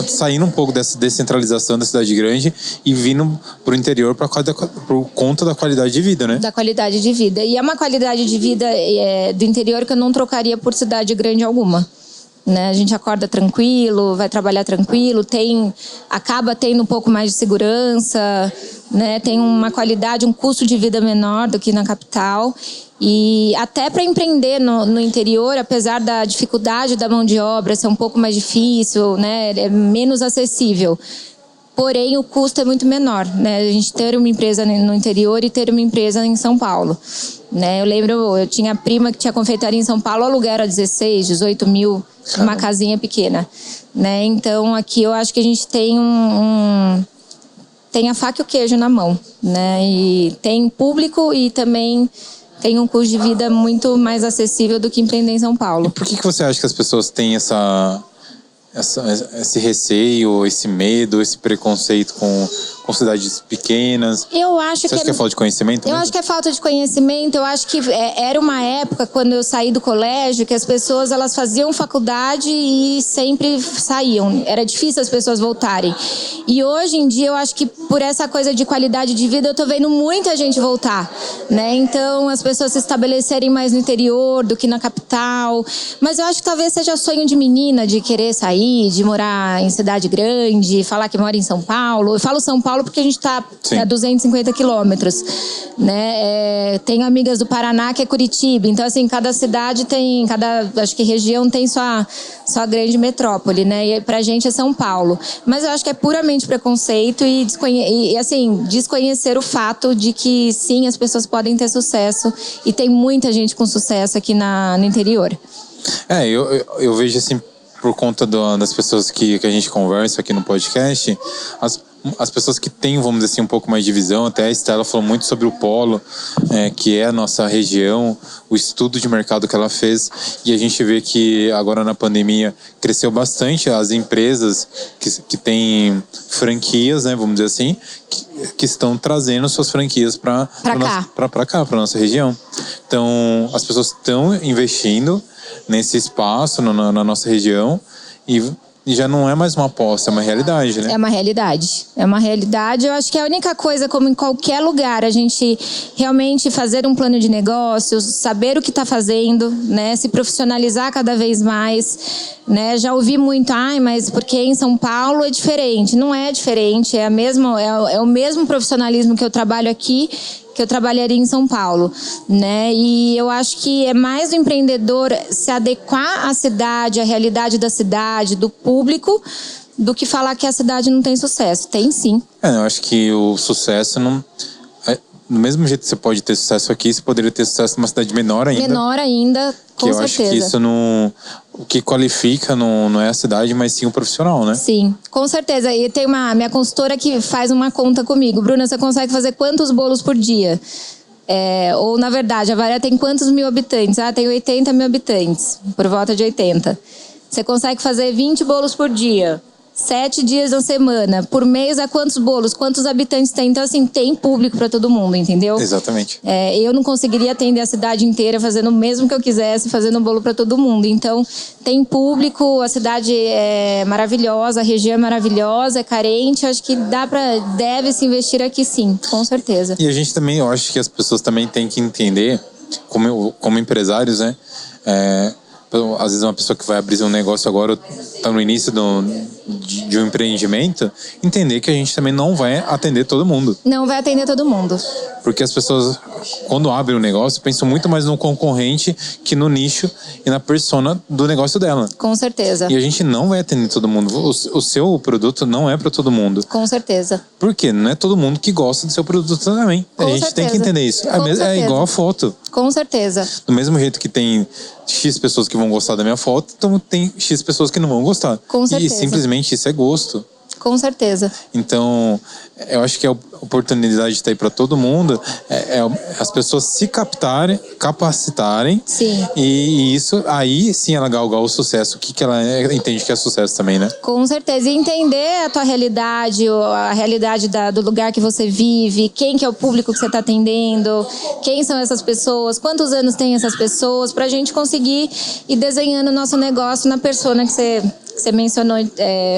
saindo um pouco dessa descentralização da cidade grande e vindo pro interior por conta da qualidade de vida, né? Da qualidade de vida. E é uma qualidade de vida do interior que eu não trocaria por cidade grande alguma. Né? A gente acorda tranquilo, vai trabalhar tranquilo, acaba tendo um pouco mais de segurança, né? Tem uma qualidade, um custo de vida menor do que na capital. E até para empreender no interior, apesar da dificuldade da mão de obra ser um pouco mais difícil, né? É menos acessível. porém o custo é muito menor, né? A gente ter uma empresa no interior e ter uma empresa em São Paulo, né? Eu lembro, eu tinha prima que tinha confeitaria em São Paulo, o aluguel era 16, 18 mil, uma casinha pequena, né? Então aqui eu acho que a gente tem tem a faca e o queijo na mão, né? E tem público e também tem um custo de vida muito mais acessível do que empreender em São Paulo. E por que você acha que as pessoas têm esse receio, esse medo, esse preconceito com cidades pequenas? Eu acho Você acha que é falta de conhecimento? Eu acho que é falta de conhecimento. Eu acho que era uma época, quando eu saí do colégio, que as pessoas elas faziam faculdade e sempre saíam. Era difícil as pessoas voltarem. E hoje em dia, eu acho que por essa coisa de qualidade de vida, eu tô vendo muita gente voltar, né? Então, as pessoas se estabelecerem mais no interior do que na capital. Mas eu acho que talvez seja sonho de menina, de querer sair, de morar em cidade grande, falar que mora em São Paulo. Eu falo São Paulo porque a gente está a 250 quilômetros, né? Tenho amigas do Paraná que é Curitiba, então assim, cada cidade tem, acho que região tem sua grande metrópole, né? E pra gente é São Paulo. Mas eu acho que é puramente preconceito e assim, desconhecer o fato de que sim, as pessoas podem ter sucesso e tem muita gente com sucesso aqui no interior. Eu vejo assim, por conta das pessoas que a gente conversa aqui no podcast, as pessoas que têm, vamos dizer assim, um pouco mais de visão, até a Estela falou muito sobre o polo, que é a nossa região, o estudo de mercado que ela fez, e a gente vê que agora na pandemia cresceu bastante as empresas que têm franquias, né, vamos dizer assim, que estão trazendo suas franquias para cá, para nossa região. Então, as pessoas estão investindo nesse espaço na nossa região e já não é mais uma aposta, é uma realidade, né? É uma realidade. É uma realidade. Eu acho que é a única coisa, como em qualquer lugar, a gente realmente fazer um plano de negócios, saber o que está fazendo, né? Se profissionalizar cada vez mais, né? Já ouvi muito, mas porque em São Paulo é diferente. Não é diferente, é o mesmo profissionalismo que eu trabalho aqui, que eu trabalharia em São Paulo, né? E eu acho que é mais o empreendedor se adequar à cidade, à realidade da cidade, do público, do que falar que a cidade não tem sucesso. Tem sim. Eu acho que o sucesso não... Do mesmo jeito que você pode ter sucesso aqui, você poderia ter sucesso numa cidade menor ainda. Menor ainda, com certeza. Eu acho que isso não... O que qualifica não é a cidade, mas sim o profissional, né? Sim, com certeza. E tem minha consultora que faz uma conta comigo. Bruna, você consegue fazer quantos bolos por dia? Ou, na verdade, a Valéria tem quantos mil habitantes? Tem 80 mil habitantes, por volta de 80. Você consegue fazer 20 bolos por dia. 7 dias na semana. Por mês, a quantos bolos? Quantos habitantes tem? Então, assim, tem público para todo mundo, entendeu? Exatamente. Eu não conseguiria atender a cidade inteira fazendo o mesmo que eu quisesse, fazendo um bolo para todo mundo. Então, tem público, a cidade é maravilhosa, a região é maravilhosa, é carente. Eu acho que deve se investir aqui sim, com certeza. E a gente também, eu acho que as pessoas também têm que entender, como empresários, né? Às vezes uma pessoa que vai abrir um negócio agora, está no início de um empreendimento, entender que a gente também não vai atender todo mundo. Não vai atender todo mundo. Porque as pessoas, quando abrem um negócio, pensam muito mais no concorrente que no nicho e na persona do negócio dela. Com certeza. E a gente não vai atender todo mundo. O seu produto não é para todo mundo. Com certeza. Por quê? Não é todo mundo que gosta do seu produto também. A gente tem que entender isso. É igual a foto. Com certeza. Do mesmo jeito que tem X pessoas que vão gostar da minha foto, então tem X pessoas que não vão gostar. Com certeza. E simplesmente isso é gosto. Com certeza. Então, eu acho que a oportunidade está aí para todo mundo, as pessoas se capacitarem. Sim. E isso, aí sim ela galgar o sucesso. O que ela entende que é sucesso também, né? Com certeza. E entender a tua realidade, a realidade do lugar que você vive, quem que é o público que você está atendendo, quem são essas pessoas, quantos anos tem essas pessoas, para a gente conseguir ir desenhando o nosso negócio na persona que você mencionou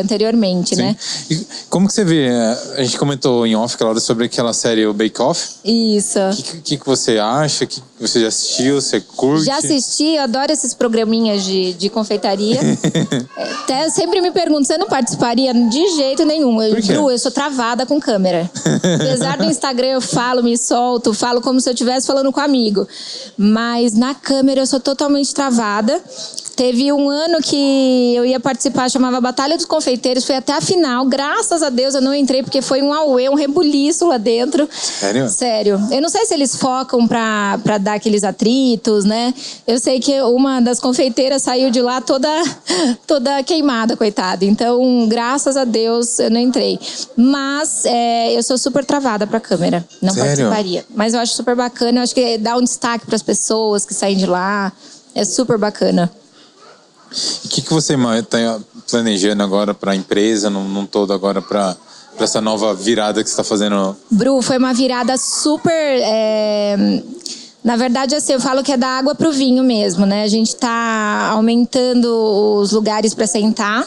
anteriormente, sim, né? E como que você vê? A gente comentou em off, Cláudia, sobre aquela série o Bake Off. Isso. O que você acha? Que você já assistiu? Você curte? Já assisti, eu adoro esses programinhas de confeitaria. Até sempre me perguntam, você não participaria? De jeito nenhum. Eu sou travada com câmera. Apesar do Instagram eu falo, me solto, falo como se eu estivesse falando com um amigo. Mas na câmera eu sou totalmente travada. Teve um ano que eu ia participar, chamava Batalha dos Confeiteiros, fui até a final. Graças a Deus eu não entrei, porque foi um auê, um rebuliço lá dentro. Sério? Sério. Eu não sei se eles focam pra dar aqueles atritos, né? Eu sei que uma das confeiteiras saiu de lá toda queimada, coitada. Então, graças a Deus, eu não entrei. Mas eu sou super travada pra câmera. Não participaria. Mas eu acho super bacana. Eu acho que dá um destaque pras pessoas que saem de lá. É super bacana. O que você está planejando agora para a empresa, num todo agora, para essa nova virada que você está fazendo? Bru, foi uma virada super... Na verdade, assim, eu falo que é da água para o vinho mesmo, né? A gente está aumentando os lugares para sentar,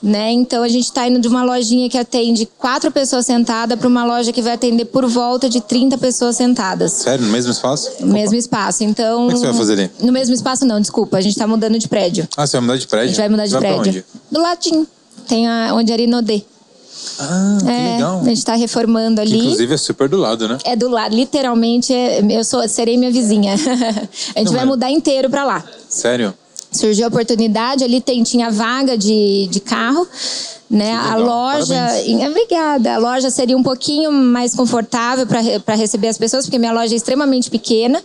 né? Então, a gente está indo de uma lojinha que atende 4 pessoas sentadas para uma loja que vai atender por volta de 30 pessoas sentadas. Sério? No mesmo espaço? No mesmo espaço. Então... Como é que você vai fazer ali? No mesmo espaço não, desculpa. A gente está mudando de prédio. Ah, você vai mudar de prédio? A gente vai mudar de prédio. Pra onde? Do ladinho. Tem onde era Inodê. Ah, que legal. A gente tá reformando ali. Inclusive é super do lado, né? É do lado, literalmente, serei minha vizinha. A gente vai mudar inteiro pra lá. Sério? Surgiu a oportunidade, ali tinha vaga de carro, né? A loja... Obrigada. A loja seria um pouquinho mais confortável para receber as pessoas, porque minha loja é extremamente pequena.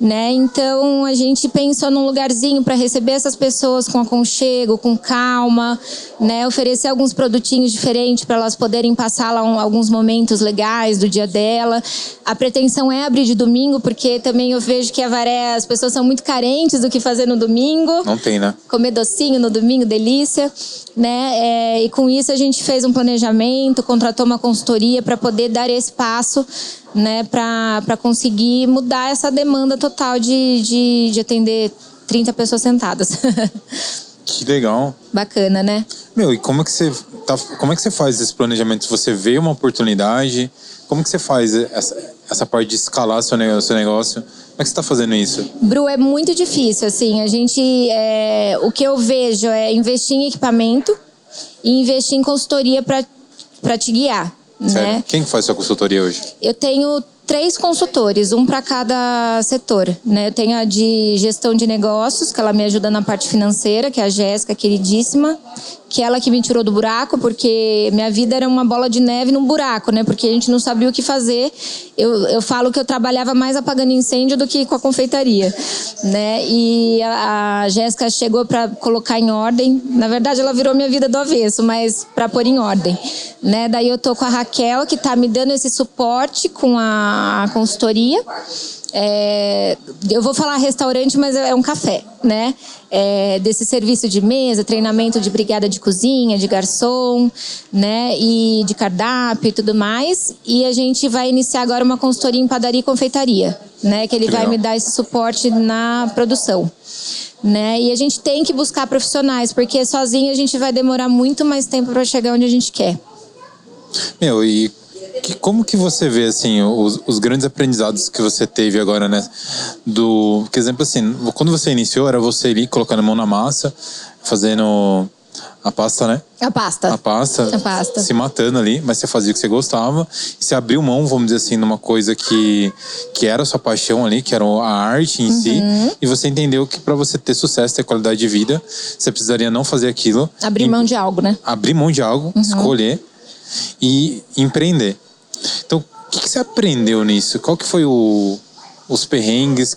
Né? Então a gente pensou num lugarzinho para receber essas pessoas com aconchego, com calma, né? Oferecer alguns produtinhos diferentes para elas poderem passar lá alguns momentos legais do dia dela. A pretensão é abrir de domingo, porque também eu vejo que a Avaré, as pessoas são muito carentes do que fazer no domingo. Não tem, né? Comer docinho no domingo, delícia, né? E com isso a gente fez um planejamento, contratou uma consultoria para poder dar esse passo, né, para conseguir mudar essa demanda total de atender 30 pessoas sentadas. Que legal. Bacana, né? Meu, e como é que você faz esse planejamento? Você vê uma oportunidade? Como que você faz essa parte de escalar seu negócio? Como é que você está fazendo isso? Bru, é muito difícil, assim. A gente, o que eu vejo é investir em equipamento e investir em consultoria para te guiar. Sério? Né? Quem faz sua consultoria hoje? Eu tenho 3 consultores, um para cada setor, né? Eu tenho a de gestão de negócios, que ela me ajuda na parte financeira, que é a Jéssica, queridíssima, que é ela que me tirou do buraco, porque minha vida era uma bola de neve num buraco, né? Porque a gente não sabia o que fazer. Eu falo que eu trabalhava mais apagando incêndio do que com a confeitaria, né? E a Jéssica chegou para colocar em ordem. Na verdade, ela virou minha vida do avesso, mas para pôr em ordem, né? Daí eu tô com a Raquel, que tá me dando esse suporte com a consultoria. Eu vou falar restaurante, mas é um café, né? Desse serviço de mesa, treinamento de brigada de cozinha, de garçom, né? E de cardápio e tudo mais. E a gente vai iniciar agora uma consultoria em padaria e confeitaria, né? Que ele vai me dar esse suporte na produção, né? E a gente tem que buscar profissionais, porque sozinho a gente vai demorar muito mais tempo para chegar onde a gente quer. Meu, e como que você vê, assim, os grandes aprendizados que você teve agora, né? Por exemplo, assim, quando você iniciou, era você ali colocando a mão na massa, fazendo a pasta, né? A pasta. Se matando ali, mas você fazia o que você gostava. E você abriu mão, vamos dizer assim, numa coisa que era a sua paixão ali, que era a arte em si. E você entendeu que para você ter sucesso, ter qualidade de vida, você precisaria não fazer aquilo. Abrir mão de algo, né? Abrir mão de algo, escolher e empreender. Então, o que você aprendeu nisso? Qual que foi os perrengues?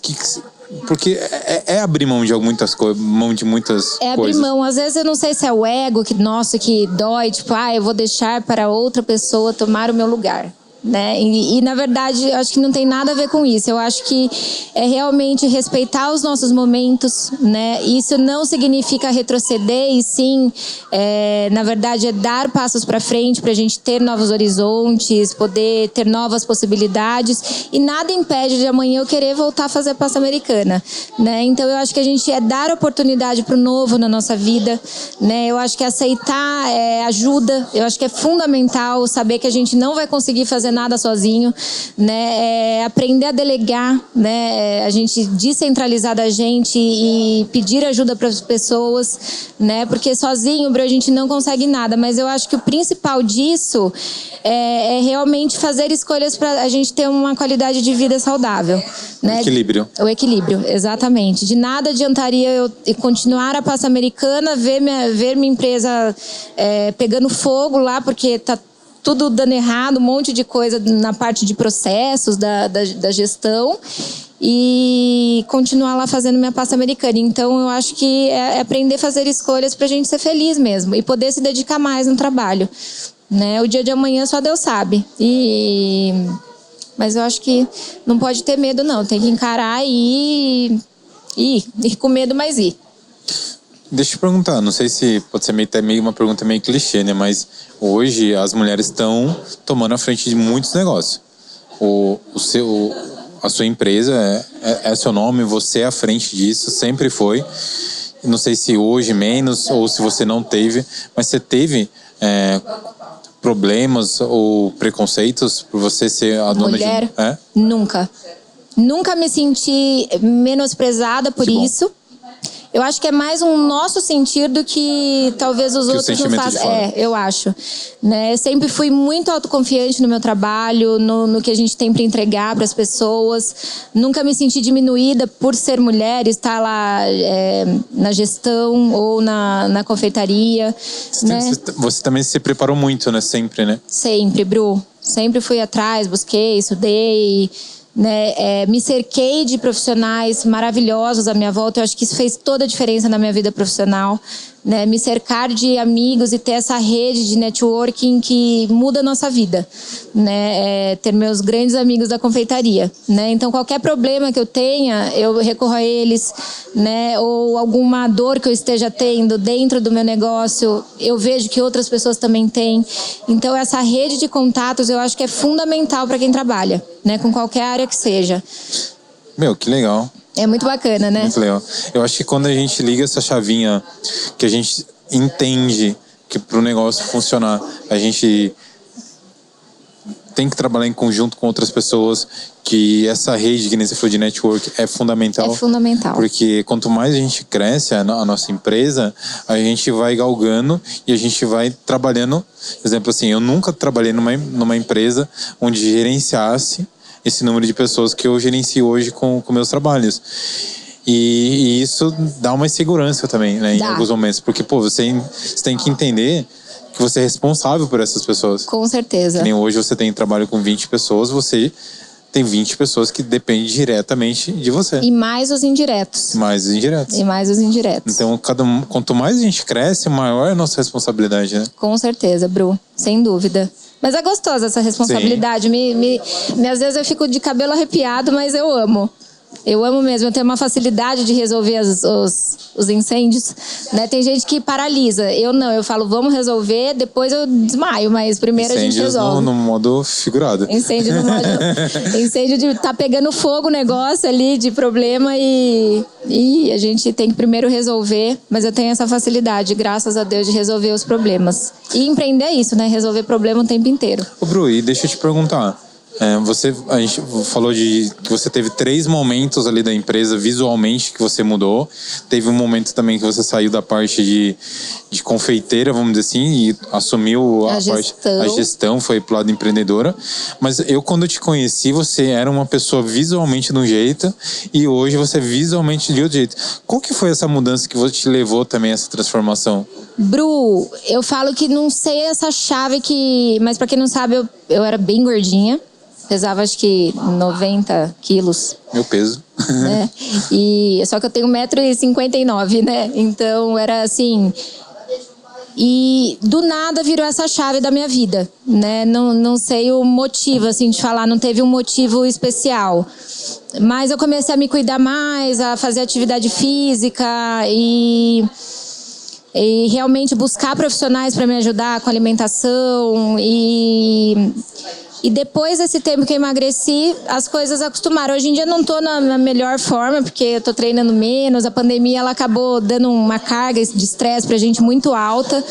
Porque é abrir mão de muitas coisas. É abrir mão. Às vezes eu não sei se é o ego que dói. Tipo, eu vou deixar para outra pessoa tomar o meu lugar. Né? E na verdade, eu acho que não tem nada a ver com isso. Eu acho que é realmente respeitar os nossos momentos, né? Isso não significa retroceder, e sim, na verdade, é dar passos para frente para a gente ter novos horizontes, poder ter novas possibilidades. E nada impede de amanhã eu querer voltar a fazer pasta americana, né? Então eu acho que a gente dar oportunidade para o novo na nossa vida, né? Eu acho que aceitar ajuda. Eu acho que é fundamental saber que a gente não vai conseguir fazer nada sozinho, né? Aprender a delegar, né? A gente descentralizar da gente e pedir ajuda para as pessoas, né? Porque sozinho, a gente não consegue nada. Mas eu acho que o principal disso é realmente fazer escolhas para a gente ter uma qualidade de vida saudável, né? Equilíbrio. O equilíbrio, exatamente. De nada adiantaria eu continuar a Pasta Americana, ver minha empresa pegando fogo lá, porque tá tudo dando errado, um monte de coisa na parte de processos da gestão, e continuar lá fazendo minha Pasta Americana. Então, eu acho que é aprender a fazer escolhas para a gente ser feliz mesmo e poder se dedicar mais no trabalho, né? O dia de amanhã só Deus sabe. Mas eu acho que não pode ter medo, não. Tem que encarar e ir com medo, mas ir. Deixa eu te perguntar, não sei se pode ser meio uma pergunta meio clichê, né? Mas hoje as mulheres estão tomando a frente de muitos negócios. A sua empresa é seu nome, você é à frente disso, sempre foi. Não sei se hoje menos ou se você não teve, mas você teve problemas ou preconceitos por você ser a dona mulher, de... Nunca. Nunca me senti menosprezada por isso. Eu acho que é mais um nosso sentir do que talvez os outros não façam. Eu acho. Né? Eu sempre fui muito autoconfiante no meu trabalho, no que a gente tem para entregar para as pessoas. Nunca me senti diminuída por ser mulher, estar lá na gestão ou na confeitaria. Você também se preparou muito, né? Sempre, né? Sempre, Bru. Sempre fui atrás, busquei, estudei. Né, me cerquei de profissionais maravilhosos à minha volta. Eu acho que isso fez toda a diferença na minha vida profissional, né? Me cercar de amigos e ter essa rede de networking que muda a nossa vida, né? Ter meus grandes amigos da confeitaria, né? Então qualquer problema que eu tenha, eu recorro a eles, né? Ou alguma dor que eu esteja tendo dentro do meu negócio, eu vejo que outras pessoas também têm. Então essa rede de contatos eu acho que é fundamental para quem trabalha, né? Com qualquer área que seja. Meu, que legal. É muito bacana, né? Muito legal. Eu acho que quando a gente liga essa chavinha, que a gente entende que para o negócio funcionar, a gente tem que trabalhar em conjunto com outras pessoas, que essa rede, que nem você falou de network, é fundamental. É fundamental. Porque quanto mais a gente cresce, a nossa empresa, a gente vai galgando e a gente vai trabalhando. Por exemplo, assim, eu nunca trabalhei numa empresa onde gerenciasse esse número de pessoas que eu gerencio hoje com meus trabalhos. E isso dá uma insegurança também, né? Em alguns momentos. Porque, você tem que entender que você é responsável por essas pessoas. Com certeza. Que nem hoje você tem trabalho com 20 pessoas, você tem 20 pessoas que dependem diretamente de você. E mais os indiretos. Mais os indiretos. E mais os indiretos. Então, quanto mais a gente cresce, maior é a nossa responsabilidade, né? Com certeza, Bru. Sem dúvida. Mas é gostosa essa responsabilidade. Às vezes eu fico de cabelo arrepiado, mas eu amo. Eu amo mesmo. Eu tenho uma facilidade de resolver os incêndios, né? Tem gente que paralisa. Eu não. Eu falo, vamos resolver, depois eu desmaio. Mas primeiro a gente resolve. No modo figurado. Incêndio no modo... Incêndio de tá pegando fogo o negócio ali, de problema e a gente tem que primeiro resolver. Mas eu tenho essa facilidade, graças a Deus, de resolver os problemas. E empreender é isso, né? Resolver problema o tempo inteiro. Ô, Bru, e deixa eu te perguntar. A gente falou que você teve 3 momentos ali da empresa visualmente que você mudou. Teve um momento também que você saiu da parte de confeiteira, vamos dizer assim, e assumiu a gestão, foi pro lado empreendedora. Mas eu, quando eu te conheci, você era uma pessoa visualmente de um jeito e hoje você é visualmente de outro jeito. Qual que foi essa mudança que te levou também a essa transformação? Bru, eu falo que não sei essa chave que... Mas pra quem não sabe, eu era bem gordinha. Pesava acho que 90 quilos. Meu peso. Né? Só que eu tenho 1,59 m, né? Então era assim... E do nada virou essa chave da minha vida, né? Não sei o motivo, assim, de falar, não teve um motivo especial. Mas eu comecei a me cuidar mais, a fazer atividade física e realmente buscar profissionais para me ajudar com alimentação e depois desse tempo que eu emagreci, as coisas acostumaram. Hoje em dia eu não estou na melhor forma, porque eu estou treinando menos. A pandemia ela acabou dando uma carga de estresse para a gente muito alta,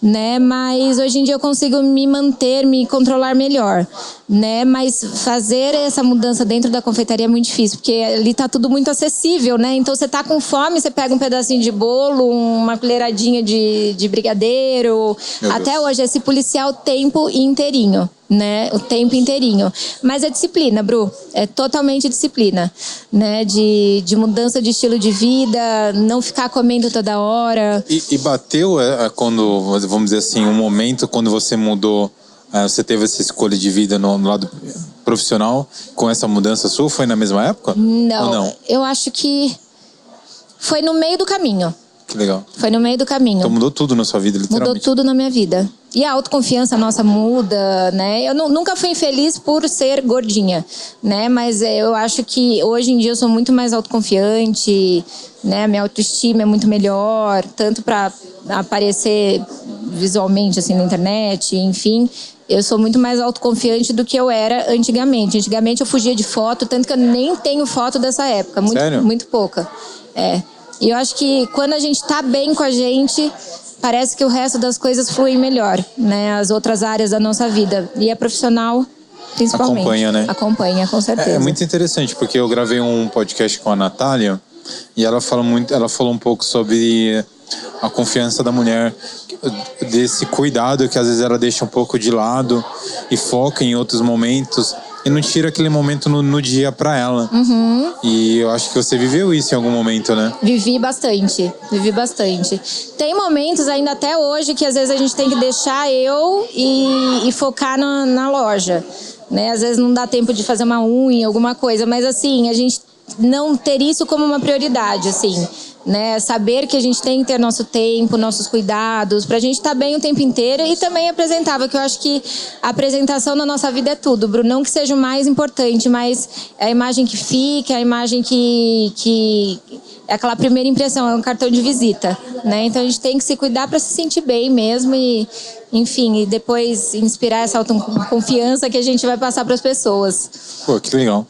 né? Mas hoje em dia eu consigo me manter, me controlar melhor, né? Mas fazer essa mudança dentro da confeitaria é muito difícil, porque ali tá tudo muito acessível, né? Então você tá com fome, você pega um pedacinho de bolo, uma colheradinha de brigadeiro. Até hoje é se policiar o tempo inteirinho, né? O tempo inteirinho. Mas é disciplina, Bru. É totalmente disciplina, né? De mudança de estilo de vida, não ficar comendo toda hora. E bateu quando, vamos dizer assim, um momento quando você mudou, você teve essa escolha de vida no lado profissional com essa mudança sua? Foi na mesma época? Não, ou não? Eu acho que foi no meio do caminho. Que legal. Foi no meio do caminho. Então mudou tudo na sua vida, literalmente. Mudou tudo na minha vida. E a autoconfiança nossa muda, né? Eu nunca fui infeliz por ser gordinha, né? Mas eu acho que hoje em dia eu sou muito mais autoconfiante, né? Minha autoestima é muito melhor, tanto para aparecer visualmente assim na internet, enfim. Eu sou muito mais autoconfiante do que eu era antigamente. Antigamente eu fugia de foto, tanto que eu nem tenho foto dessa época. Sério? Muito pouca. E eu acho que quando a gente tá bem com a gente, parece que o resto das coisas fluem melhor, né? As outras áreas da nossa vida. E a profissional, principalmente. Acompanha, né? Acompanha, com certeza. É muito interessante, porque eu gravei um podcast com a Natália e ela falou um pouco sobre a confiança da mulher, desse cuidado que às vezes ela deixa um pouco de lado e foca em outros momentos e não tira aquele momento no dia pra ela. Uhum. E eu acho que você viveu isso em algum momento, né? Vivi bastante. Tem momentos ainda até hoje que às vezes a gente tem que deixar e focar na loja, né? Às vezes não dá tempo de fazer uma unha, alguma coisa, mas assim, a gente não ter isso como uma prioridade, assim, né? Saber que a gente tem que ter nosso tempo, nossos cuidados, pra gente estar bem o tempo inteiro e também apresentável, que eu acho que a apresentação na nossa vida é tudo, Bruno. Não que seja o mais importante, mas é a imagem que fica, a imagem que é aquela primeira impressão, é um cartão de visita, né? Então a gente tem que se cuidar para se sentir bem mesmo e, enfim, e depois inspirar essa autoconfiança que a gente vai passar para as pessoas. Pô, que legal.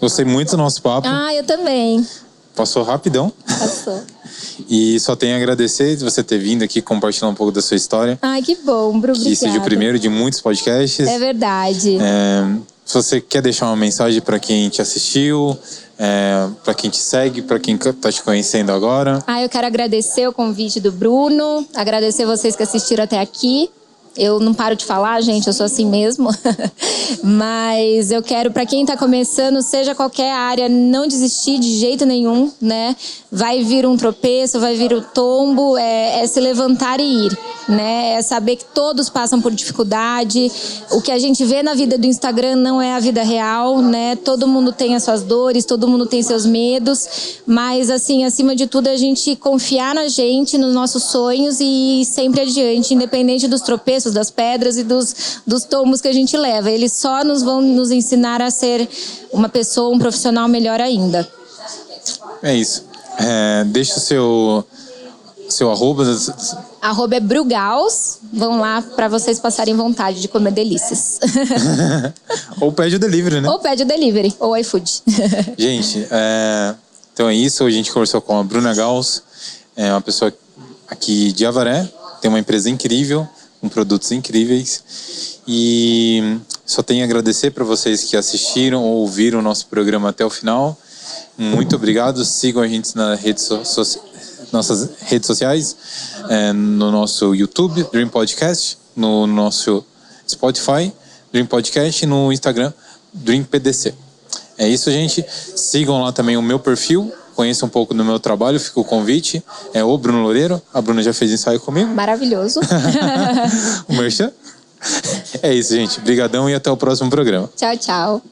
Gostei muito do nosso papo. Ah, eu também. Passou rapidão. Passou. E só tenho a agradecer de você ter vindo aqui compartilhar um pouco da sua história. Ai, que bom, Bru, obrigada. Que seja o primeiro de muitos podcasts. É verdade. Se você quer deixar uma mensagem para quem te assistiu, para quem te segue, para quem está te conhecendo agora. Eu quero agradecer o convite do Bruno, agradecer vocês que assistiram até aqui. Eu não paro de falar, gente, eu sou assim mesmo. Mas eu quero, para quem está começando, seja qualquer área, não desistir de jeito nenhum, né? Vai vir um tropeço, vai vir o tombo, é se levantar e ir, né? É saber que todos passam por dificuldade. O que a gente vê na vida do Instagram não é a vida real, né? Todo mundo tem as suas dores, todo mundo tem seus medos, mas assim, acima de tudo, a gente confiar na gente, nos nossos sonhos e ir sempre adiante, independente dos tropeços, das pedras e dos tombos que a gente leva. Eles só vão nos ensinar a ser uma pessoa, um profissional melhor ainda. É isso. Deixa o seu arroba. Arroba é Brugaus. Vão lá para vocês passarem vontade de comer delícias. Ou pede o delivery, né? Ou pede o delivery, ou iFood. Gente, então é isso. Hoje a gente conversou com a Bruna Gauss, uma pessoa aqui de Avaré, tem uma empresa incrível, com produtos incríveis. E só tenho a agradecer para vocês que assistiram ou ouviram o nosso programa até o final. Muito obrigado. Sigam a gente nas nossas redes sociais, no nosso YouTube, Dream Podcast, no nosso Spotify, Dream Podcast, e no Instagram, Dream PDC. É isso, gente. Sigam lá também o meu perfil. Conheça um pouco do meu trabalho, fica o convite. É o Bruno Loureiro. A Bruna já fez ensaio comigo. Maravilhoso. O merchan. É isso, gente. Brigadão e até o próximo programa. Tchau, tchau.